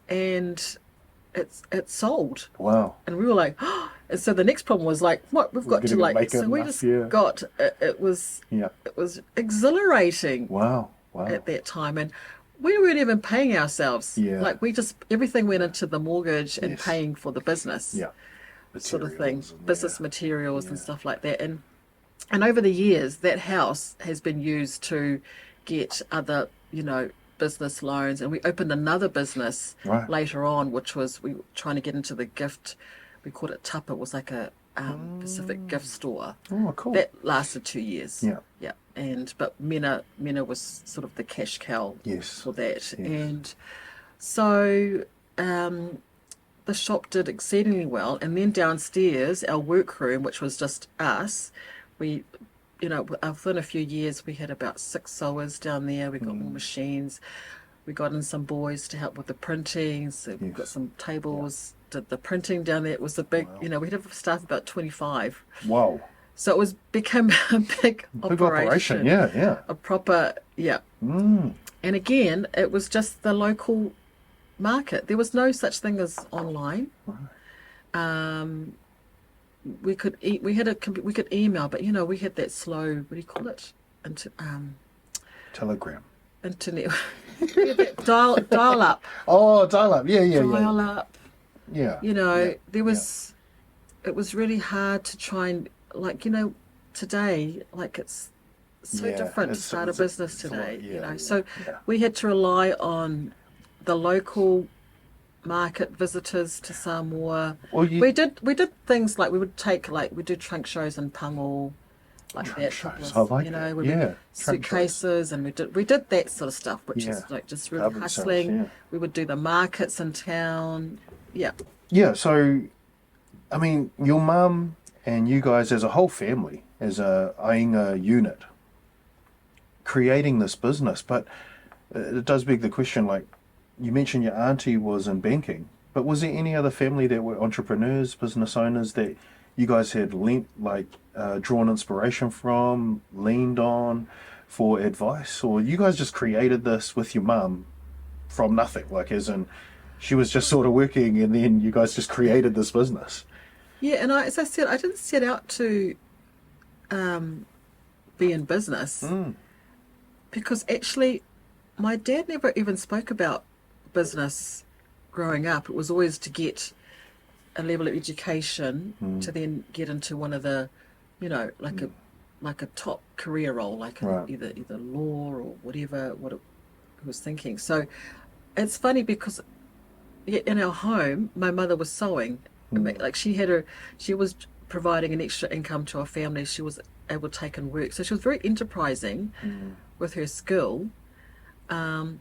And it sold. Wow. And we were like, oh. And so the next problem was like, what we've got to like. So we just got it was exhilarating. Wow. At that time, and we weren't even paying ourselves. Yeah. Like everything went into the mortgage and paying for the business. Yeah. Sort of thing, business materials and stuff like that. And over the years, that house has been used to get other, business loans. And we opened another business later on, which was we were trying to get into the gift. We called it Tupper. It was like a Pacific gift store. Oh, cool. That lasted 2 years. Yeah. Yeah. But MENA was sort of the cash cow for that. Yes. And so the shop did exceedingly well. And then downstairs, our workroom, which was just us, we, within a few years, we had about 6 sewers down there. We got more machines. We got in some boys to help with the printing. So we got some tables, did the printing down there. It was a big, we had a staff about 25. Wow. So it became a big operation. Yeah. A proper, And again, it was just the local market. There was no such thing as online. We could email, but we had that slow, what do you call it? Telegram. Internet. dial up. Oh, dial up. Yeah. Dial up. Yeah. There was. It was really hard to try and today, it's so different to start a business today. So we had to rely on the local market visitors to Samoa. We did things like we do trunk shows in Pango, like trunk that. Shows. I like suitcases, and we did that sort of stuff, which is just really hustling. We would do the markets in town. Yeah. So, I mean, your mum and you guys as a whole family, as a ainga unit, creating this business, but it does beg the question, you mentioned your auntie was in banking, but was there any other family that were entrepreneurs, business owners that you guys had drawn inspiration from, leaned on for advice? Or you guys just created this with your mum from nothing, as in she was just sort of working and then you guys just created this business? Yeah, and as I said, I didn't set out to be in business because actually my dad never even spoke about business growing up. It was always to get a level of education to then get into one of the, a top career role, either law or whatever it was thinking. So it's funny because in our home, my mother was sewing. She was providing an extra income to our family. She was able to take in work. So she was very enterprising, with her skill. And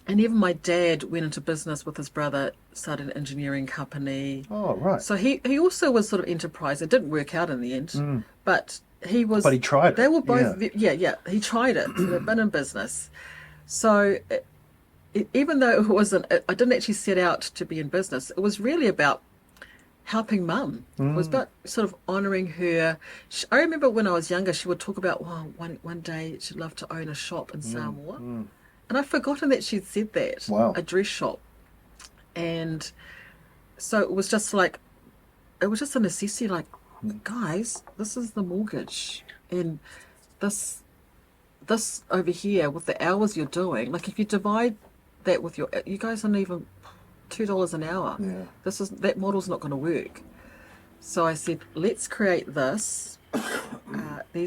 even my dad went into business with his brother, started an engineering company. Oh, right. So he also was sort of enterprise. It didn't work out in the end, but he was. But he tried They it, were both. yeah. Yeah. He tried it. So they've been in business. So even though it wasn't, I didn't actually set out to be in business. It was really about helping mum. It was about sort of honouring her. I remember when I was younger, she would talk about, well, one day she'd love to own a shop in Samoa. And I'd forgotten that she'd said that. Wow. A dress shop. And so it was just like, it was just a necessity, like, guys, this is the mortgage. And this over here with the hours you're doing, like if you divide that with you guys aren't even $2 an hour. Yeah. That model's not going to work. So I said, let's create these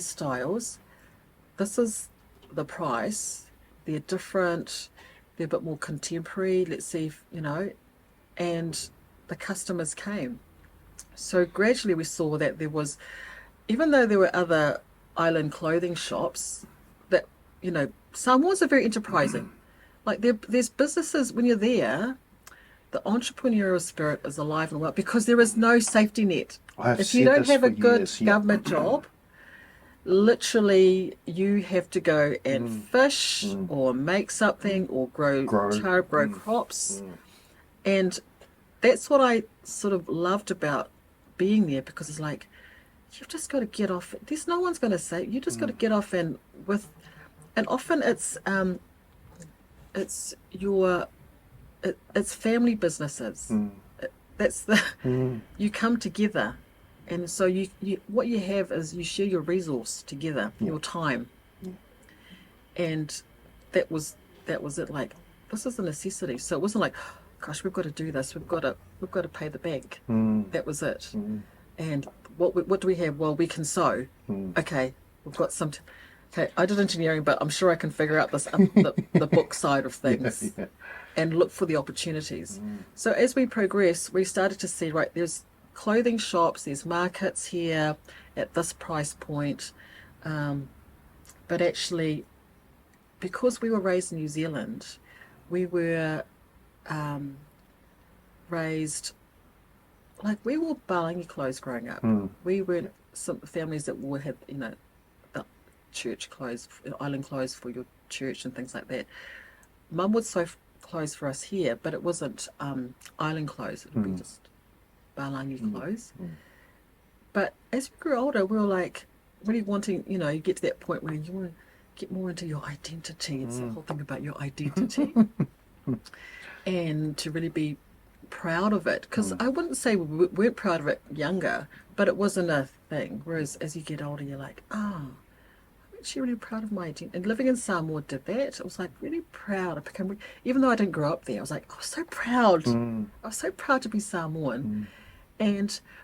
styles. This is the price. They're different. They're a bit more contemporary. Let's see if, and the customers came. So gradually we saw that there was, even though there were other island clothing shops, that, Samoans are very enterprising. Like there's businesses, when you're there, the entrepreneurial spirit is alive and well because there is no safety net. If you don't have a good government job, literally you have to go and fish or make something or grow crops. And that's what I sort of loved about being there, because it's like, you've just got to get off. There's no one's going to say, you just got to get off, and often it's family businesses. That's you come together. And so you what you have is you share your resource together, your time. And that was it. Like, this is a necessity. So it wasn't like, gosh, we've got to do this. We've got to pay the bank. That was it. And what do we have? Well, we can sew. Okay, we've got some. Okay, I did engineering, but I'm sure I can figure out this the book side of things, and look for the opportunities. So as we progress, we started to see, right, there's clothing shops, there's markets here at this price point, but actually, because we were raised in New Zealand, we were raised like we wore balangi clothes growing up. We were some families that would have the church clothes, island clothes for your church and things like that. Mum would sew clothes for us here, but it wasn't island clothes. It would be just balangi clothes. But as we grew older, we were like really wanting, you get to that point where you want to get more into your identity. It's the whole thing about your identity. And to really be proud of it. Because I wouldn't say we weren't proud of it younger, but it wasn't a thing. Whereas as you get older, you're like, I'm actually really proud of my identity. And living in Samoa did that. I was like really proud. I became, even though I didn't grow up there, I was like, I was so proud. I was so proud to be Samoan.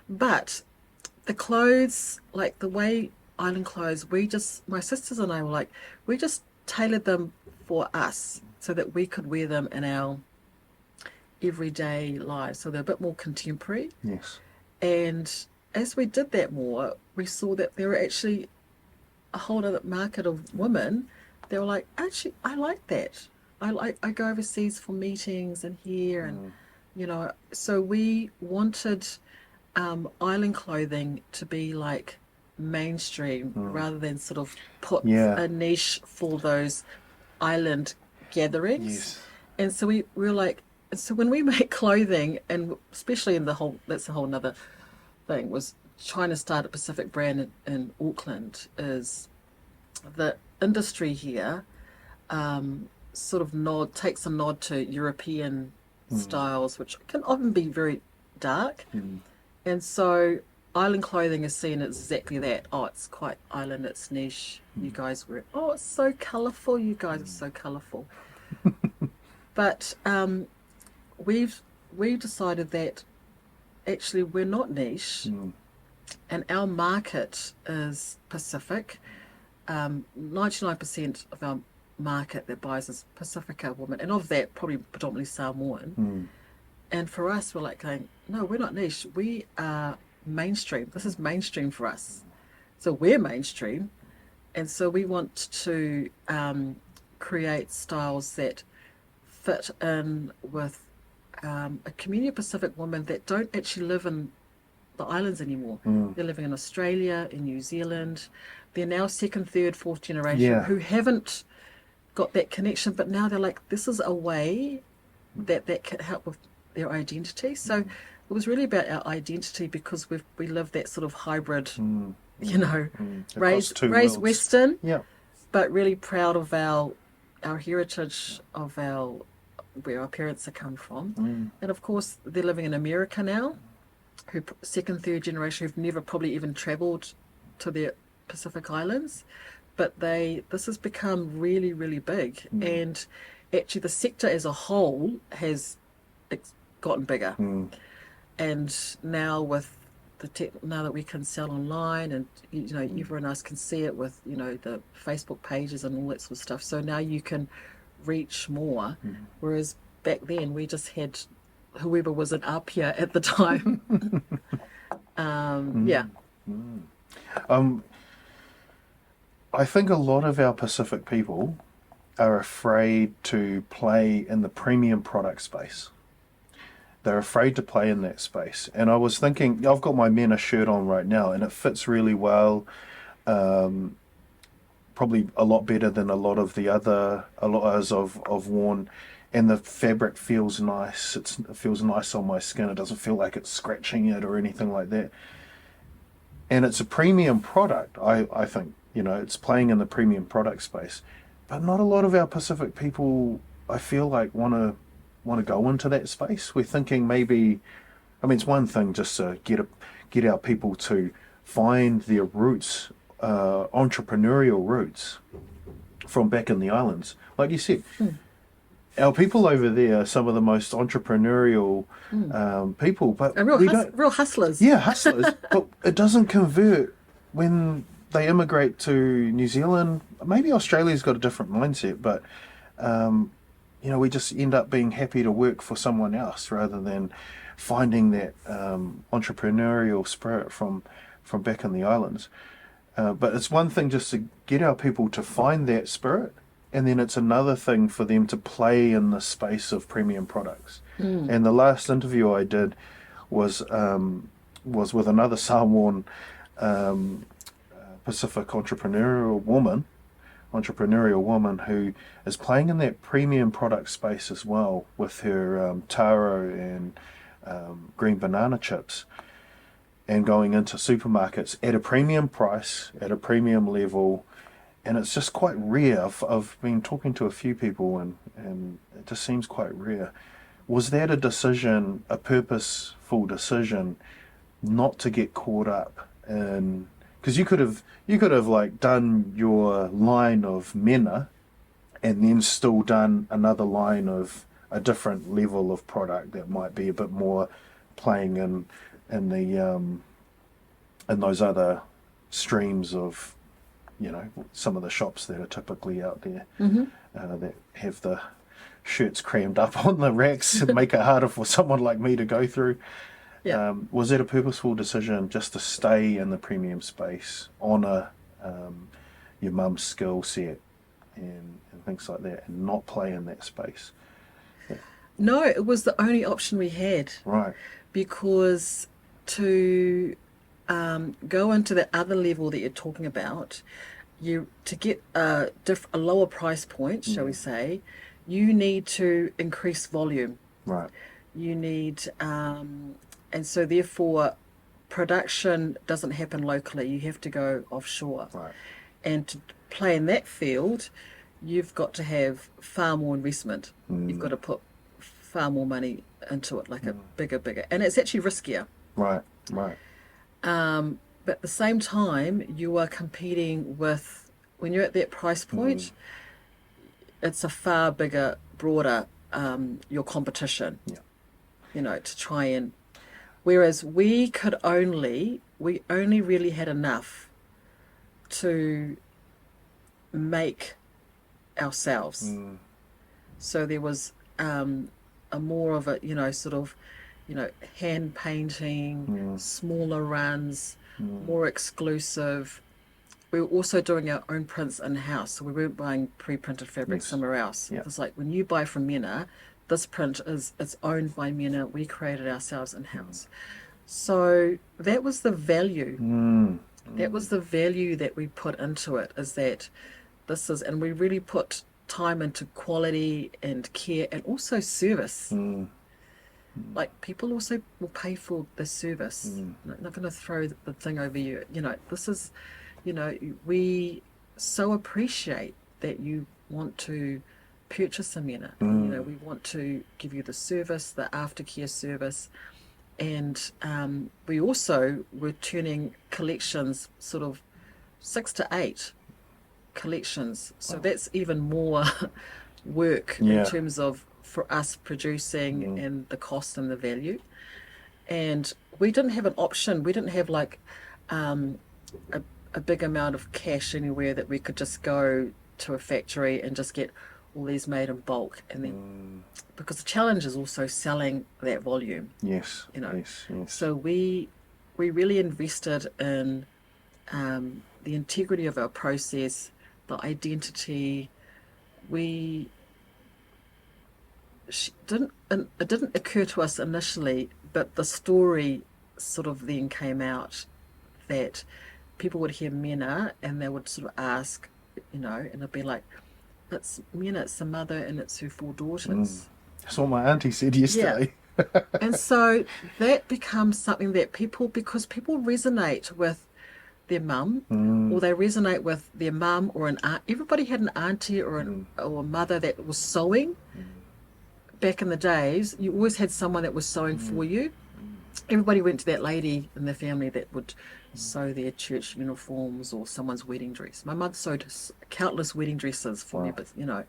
But the clothes, like the way island clothes, my sisters and I were like, we just tailored them for us so that we could wear them in our everyday lives. So they're a bit more contemporary. Yes. And as we did that more, we saw that there were actually a whole other market of women. They were like, actually, I like that. I go overseas for meetings and here, and so we wanted island clothing to be like mainstream rather than sort of put a niche for those island gatherings. Yes. And so we were like, so when we make clothing, and especially in that's a whole nother thing, was trying to start a Pacific brand in Auckland, is the industry here sort of takes a nod to European styles, which can often be very dark. And so island clothing is seen as exactly that. Oh, it's quite island, it's niche. You guys wear it. Oh, it's so colourful. You guys are so colourful. But we've decided that actually we're not niche, and our market is Pacific. 99% of our market that buys is Pacifica women, and of that probably predominantly Samoan. And for us, we're like going, no, we're not niche, we are mainstream. This is mainstream for us. So we're mainstream, And so we want to create styles that fit in with a community of Pacific women that don't actually live in the islands anymore. They're living in Australia, in New Zealand. They're now second, third, fourth generation who haven't got that connection, but now they're like, this is a way that can help with their identity. So it was really about our identity, because we live that sort of hybrid, you know, raised Western, but really proud of our heritage, of where our parents have come from. And of course, they're living in America now, who second, third generation, who've never probably even travelled to the Pacific Islands, but this has become really, really big. And actually the sector as a whole has gotten bigger. And now with now that we can sell online, and you know, everyone else can see it with, you know, the Facebook pages and all that sort of stuff, so now you can reach more, whereas back then we just had whoever was in Apia at the time. I think a lot of our Pacific people are afraid to play in the premium product space. They're afraid to play in that space. And I was thinking, I've got my MENA shirt on right now, and it fits really well. Probably a lot better than a lot of others I've worn. And the fabric feels nice. It feels nice on my skin. It doesn't feel like it's scratching it or anything like that. And it's a premium product, I think. You know, it's playing in the premium product space. But not a lot of our Pacific people, I feel like, want to go into that space. We're thinking maybe, I mean, it's one thing just to get our people to find their roots, entrepreneurial roots from back in the islands. Like you said, our people over there are some of the most entrepreneurial people, but real hustlers. Yeah, hustlers. But it doesn't convert when they immigrate to New Zealand. Maybe Australia's got a different mindset, but you know, we just end up being happy to work for someone else rather than finding that entrepreneurial spirit from back in the islands. But it's one thing just to get our people to find that spirit, and then it's another thing for them to play in the space of premium products. And the last interview I did was with another Samoan Pacific entrepreneurial woman who is playing in that premium product space as well, with her taro and green banana chips, and going into supermarkets at a premium price, at a premium level. And it's just quite rare. I've been talking to a few people, and it just seems quite rare. Was that a decision, a purposeful decision, not to get caught up in? Because you could have like done your line of MENA, and then still done another line of a different level of product that might be a bit more playing in those other streams of, you know, some of the shops that are typically out there that have the shirts crammed up on the racks and make it harder for someone like me to go through. Was it a purposeful decision just to stay in the premium space, honour your mum's skill set and things like that, and not play in that space? No, it was the only option we had. Right. Because to go into the other level that you're talking about, to get a lower price point, shall we say, you need to increase volume. Right. You need, and so therefore, production doesn't happen locally. You have to go offshore. Right. And to play in that field, you've got to have far more investment. You've got to put far more money into it, like a bigger, and it's actually riskier. Right. But at the same time, you are competing with, when you're at that price point, it's a far bigger, broader, your competition. Yeah. You know, to try and, whereas we only really had enough to make ourselves. So there was a more of a, you know, sort of, you know, hand painting, smaller runs, more exclusive, we were also doing our own prints in-house, so we weren't buying pre-printed fabric Yes. somewhere else. Yeah. It's like when you buy from MENA, this print it's owned by MENA. We created ourselves in-house. So that was the value. That was the value that we put into it, is that this is, and we really put time into quality and care and also service. Like, people also will pay for the service. Not going to throw the thing over you. You know, this is, you know, we so appreciate that you want to purchase a MENA. You know, we want to give you the service, the aftercare service. And we also were turning collections, sort of 6 to 8 collections. So that's even more work in terms of, for us, producing and the cost and the value. And we didn't have an option. We didn't have like a big amount of cash anywhere that we could just go to a factory and just get all these made in bulk. And then because the challenge is also selling that volume. Yes. You know. Yes. So we really invested in the integrity of our process, the identity. It didn't occur to us initially, but the story sort of then came out, that people would hear MENA and they would sort of ask, you know, and it'd be like, it's MENA, it's the mother and it's her 4 daughters. That's what my auntie said yesterday. And so that becomes something that because people resonate with their mum, or they resonate with their mum or an aunt. Everybody had an auntie or a mother that was sewing. Back in the days, you always had someone that was sewing for you. Everybody went to that lady in their family that would sew their church uniforms or someone's wedding dress. My mother sewed countless wedding dresses for me, but you know,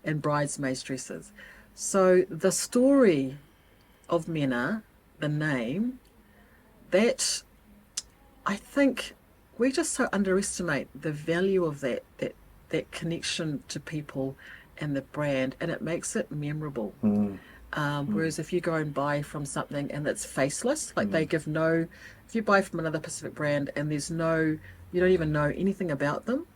and bridesmaids' dresses. So the story of MENA, the name, that I think we just so underestimate the value of that connection to people and the brand, and it makes it memorable. Whereas if you go and buy from something and it's faceless, like they give no, if you buy from another Pacific brand and there's no, you don't even know anything about them,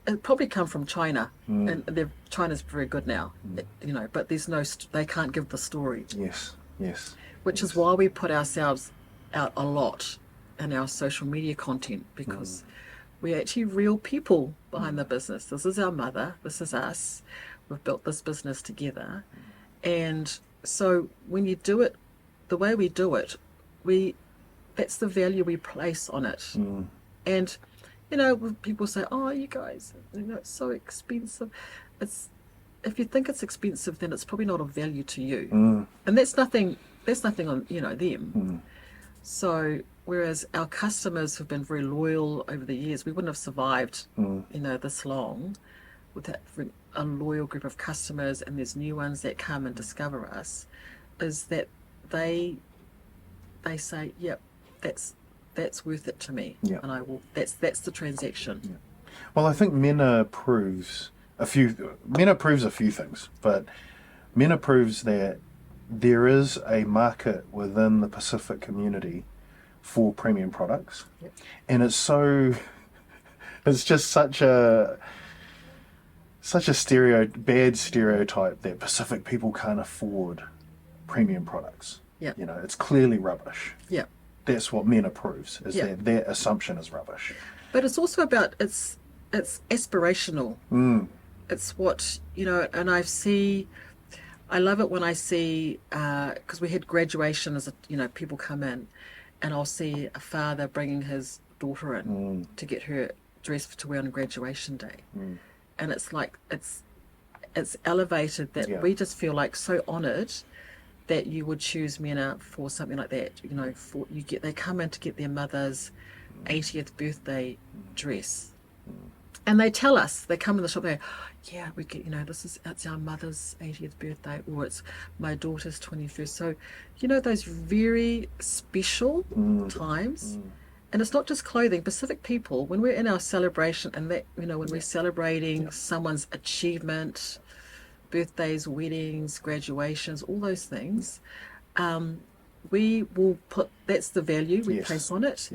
it probably come from China, and China's very good now, you know, but there's no, they can't give the story. Yes. Which is why we put ourselves out a lot in our social media content, because we're actually real people behind the business. This is our mother, this is us, we've built this business together. And so when you do it the way we do it, that's the value we place on it. And you know, when people say, oh, you guys, you know, it's so expensive, if you think it's expensive, then it's probably not of value to you. And that's nothing on, you know, them. So whereas our customers have been very loyal over the years, we wouldn't have survived, you know, this long without a loyal group of customers, and there's new ones that come and discover us, is that they say, yep, that's worth it to me, and I will. That's the transaction. Well, I think MENA proves a few things, but MENA proves that there is a market within the Pacific community for premium products, and it's just such a bad stereotype that Pacific people can't afford premium products. You know, it's clearly rubbish. That's what MENA proves, is that assumption is rubbish. But it's also about, it's aspirational. It's what, you know, and I love it when I see, because we had graduation, as you know, people come in, and I'll see a father bringing his daughter in to get her dressed to wear on graduation day. And it's like, it's elevated that we just feel like so honoured that you would choose MENA for something like that. You know, they come in to get their mother's 80th birthday dress. And they tell us, they come in the shop, they go, yeah, we get, you know, it's our mother's 80th birthday, or it's my daughter's 21st. So, you know, those very special times. And it's not just clothing. Pacific people, when we're in our celebration, and that, you know, when we're celebrating someone's achievement, birthdays, weddings, graduations, all those things, we will put, that's the value we place on it.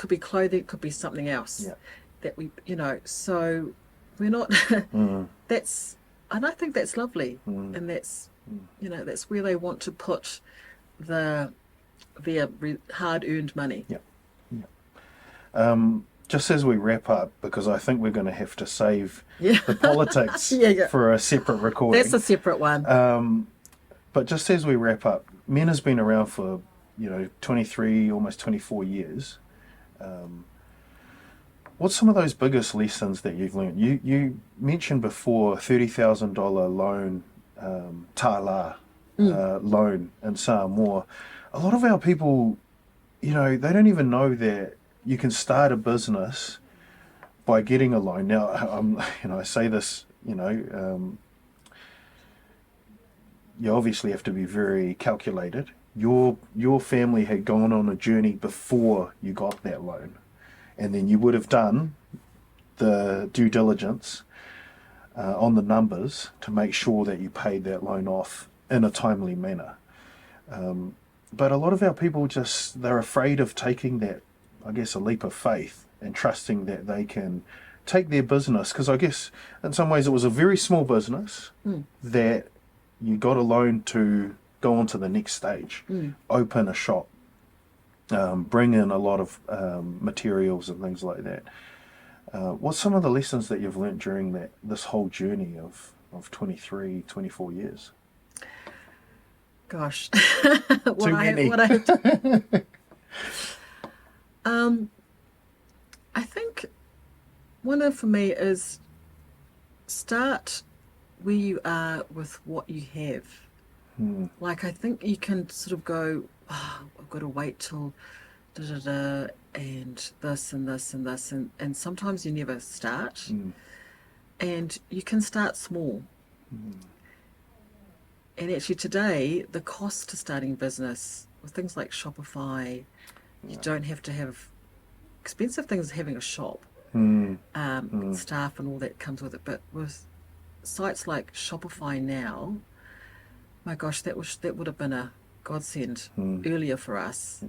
could be clothing, it could be something else Yeah. that we, so we're not, and I think that's lovely. And that's, that's where they want to put their hard-earned money. Yeah. Just as we wrap up, because I think we're going to have to save the politics for a separate recording. That's a separate one. But just as we wrap up, MENA's been around for, 23, almost 24 years. What's some of those biggest lessons that you've learned? You mentioned before $30,000 loan, tāla loan in Samoa. A lot of our people, they don't even know that you can start a business by getting a loan. Now, I say this, you obviously have to be very calculated. Your family had gone on a journey before you got that loan, and then you would have done the due diligence on the numbers to make sure that you paid that loan off in a timely manner. But a lot of our people they're afraid of taking that, I guess, a leap of faith and trusting that they can take their business, because I guess in some ways it was a very small business that you got a loan to go on to the next stage, open a shop, bring in a lot of materials and things like that. What's some of the lessons that you've learnt during this whole journey of 23, 24 years? Gosh. Too many. I think one of for me is start where you are with what you have. Like, I think you can sort of go, I've got to wait till and this and this and this, and sometimes you never start. And you can start small. And actually today, the cost to starting business with things like Shopify, you don't have to have expensive things, having a shop, staff and all that comes with it. But with sites like Shopify now, my gosh, that would have been a godsend earlier for us.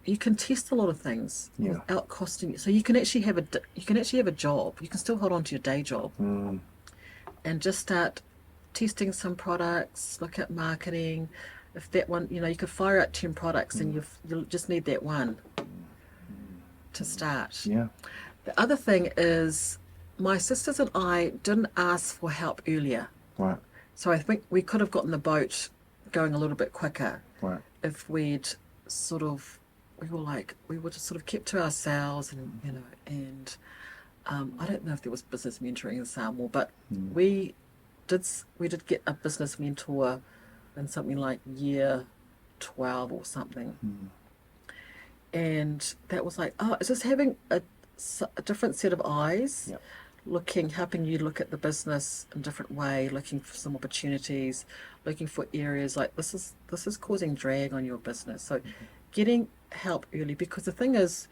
You can test a lot of things without costing you. So you can actually have a job. You can still hold on to your day job and just start testing some products. Look at marketing. If that one, you could fire out 10 products and you'll just need that one to start. Yeah. The other thing is, my sisters and I didn't ask for help earlier. Right. So I think we could have gotten the boat going a little bit quicker if we'd we would just sort of kept to ourselves and I don't know if there was business mentoring in Samoa, but we did get a business mentor in something like year 12 or something. And that was like, it's just having a different set of eyes, helping you look at the business in a different way, looking for some opportunities, looking for areas like this is causing drag on your business. So getting help early, because the thing is,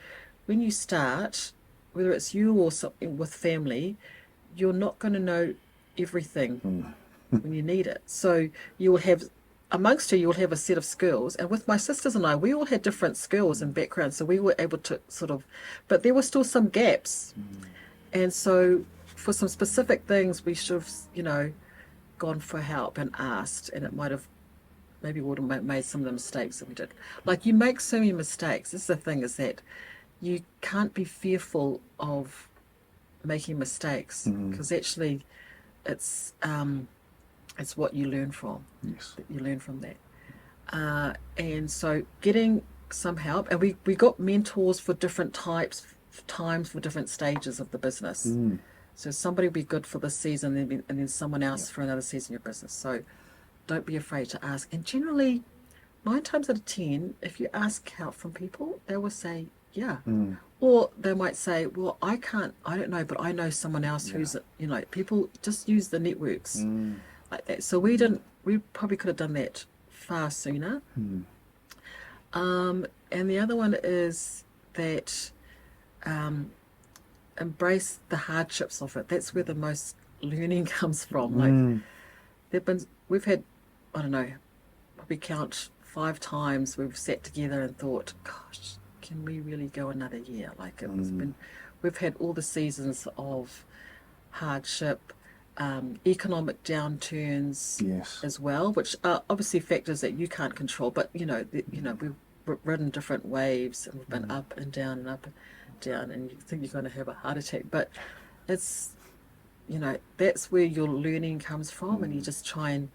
when you start, whether it's you or something with family, you're not going to know everything when you need it. So you will have, amongst you'll have a set of skills. And with my sisters and I, we all had different skills and backgrounds, so we were able to but there were still some gaps. And so for some specific things, we should have, gone for help and asked, and it would have made some of the mistakes that we did. Like, you make so many mistakes. This is the thing, is that you can't be fearful of making mistakes, because actually it's what you learn from. Yes. You learn from that. And so getting some help, and we got mentors for different times for different stages of the business. So somebody will be good for this season, and then someone else for another season of your business. So don't be afraid to ask. And generally, 9 times out of 10, if you ask help from people, they will say, yeah. Or they might say, well, I don't know, but I know someone else who's, people just use the networks like that. So we probably could have done that far sooner. And the other one is that embrace the hardships of it. That's where the most learning comes from. Like, we've had, I don't know, probably count 5 times we've sat together and thought, gosh, can we really go another year? Like it's been, we've had all the seasons of hardship, economic downturns Yes. as well, which are obviously factors that you can't control. But we've ridden different waves, and we've been up and down and up and down, and you think you're going to have a heart attack, but it's that's where your learning comes from, and you just try and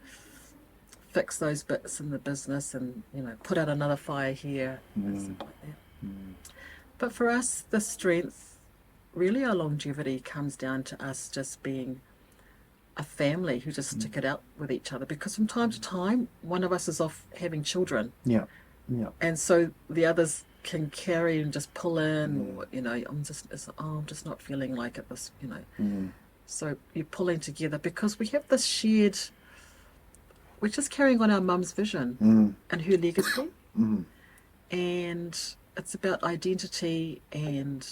fix those bits in the business, and put out another fire here, and stuff like that. But for us, the strength, really our longevity, comes down to us just being a family who just stick it out with each other, because from time to time one of us is off having children, Yeah. and so the others can carry and just pull in, or I'm just not feeling like it this. So you're pulling together because we have this shared, we're just carrying on our mum's vision and her legacy. And it's about identity and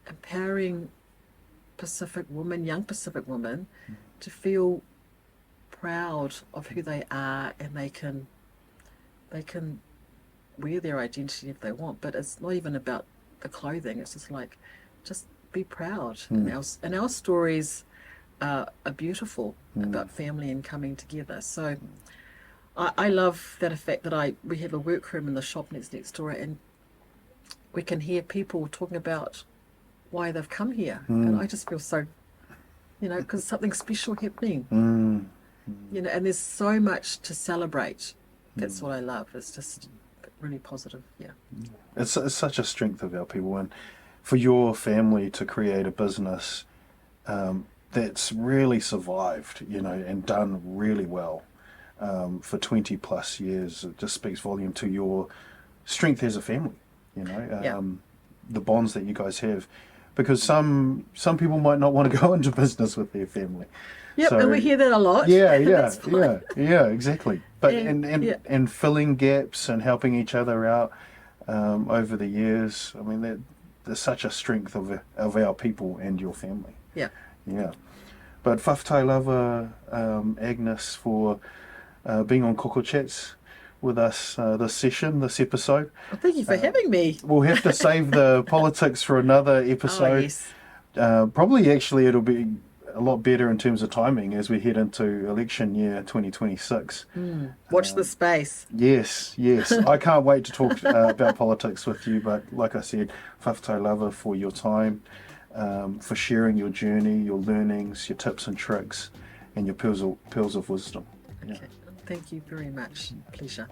empowering young Pacific women, to feel proud of who they are, and they can wear their identity if they want, but it's not even about the clothing. It's just be proud. And our stories are beautiful, about family and coming together. So I love that effect that we have a workroom in the shop next door, and we can hear people talking about why they've come here, and I just feel so, because something special happening, and there's so much to celebrate. That's what I love. It's just really positive. Yeah, it's such a strength of our people, and for your family to create a business that's really survived, and done really well for 20 plus years, it just speaks volume to your strength as a family. The bonds that you guys have, because some people might not want to go into business with their family. Yep, and we hear that a lot. Yeah, exactly. But and filling gaps and helping each other out over the years. I mean, there's such a strength of our people and your family. Yeah. But whaftai lava, Agnes, for being on Koko Chats with us this episode. Well, thank you for having me. We'll have to save the politics for another episode. Oh, yes. Probably, actually, it'll be a lot better in terms of timing as we head into election year 2026. Watch the space. Yes. I can't wait to talk about politics with you, but like I said, whaftai lava for your time, for sharing your journey, your learnings, your tips and tricks, and your pearls of wisdom. Okay. Thank you very much. Pleasure.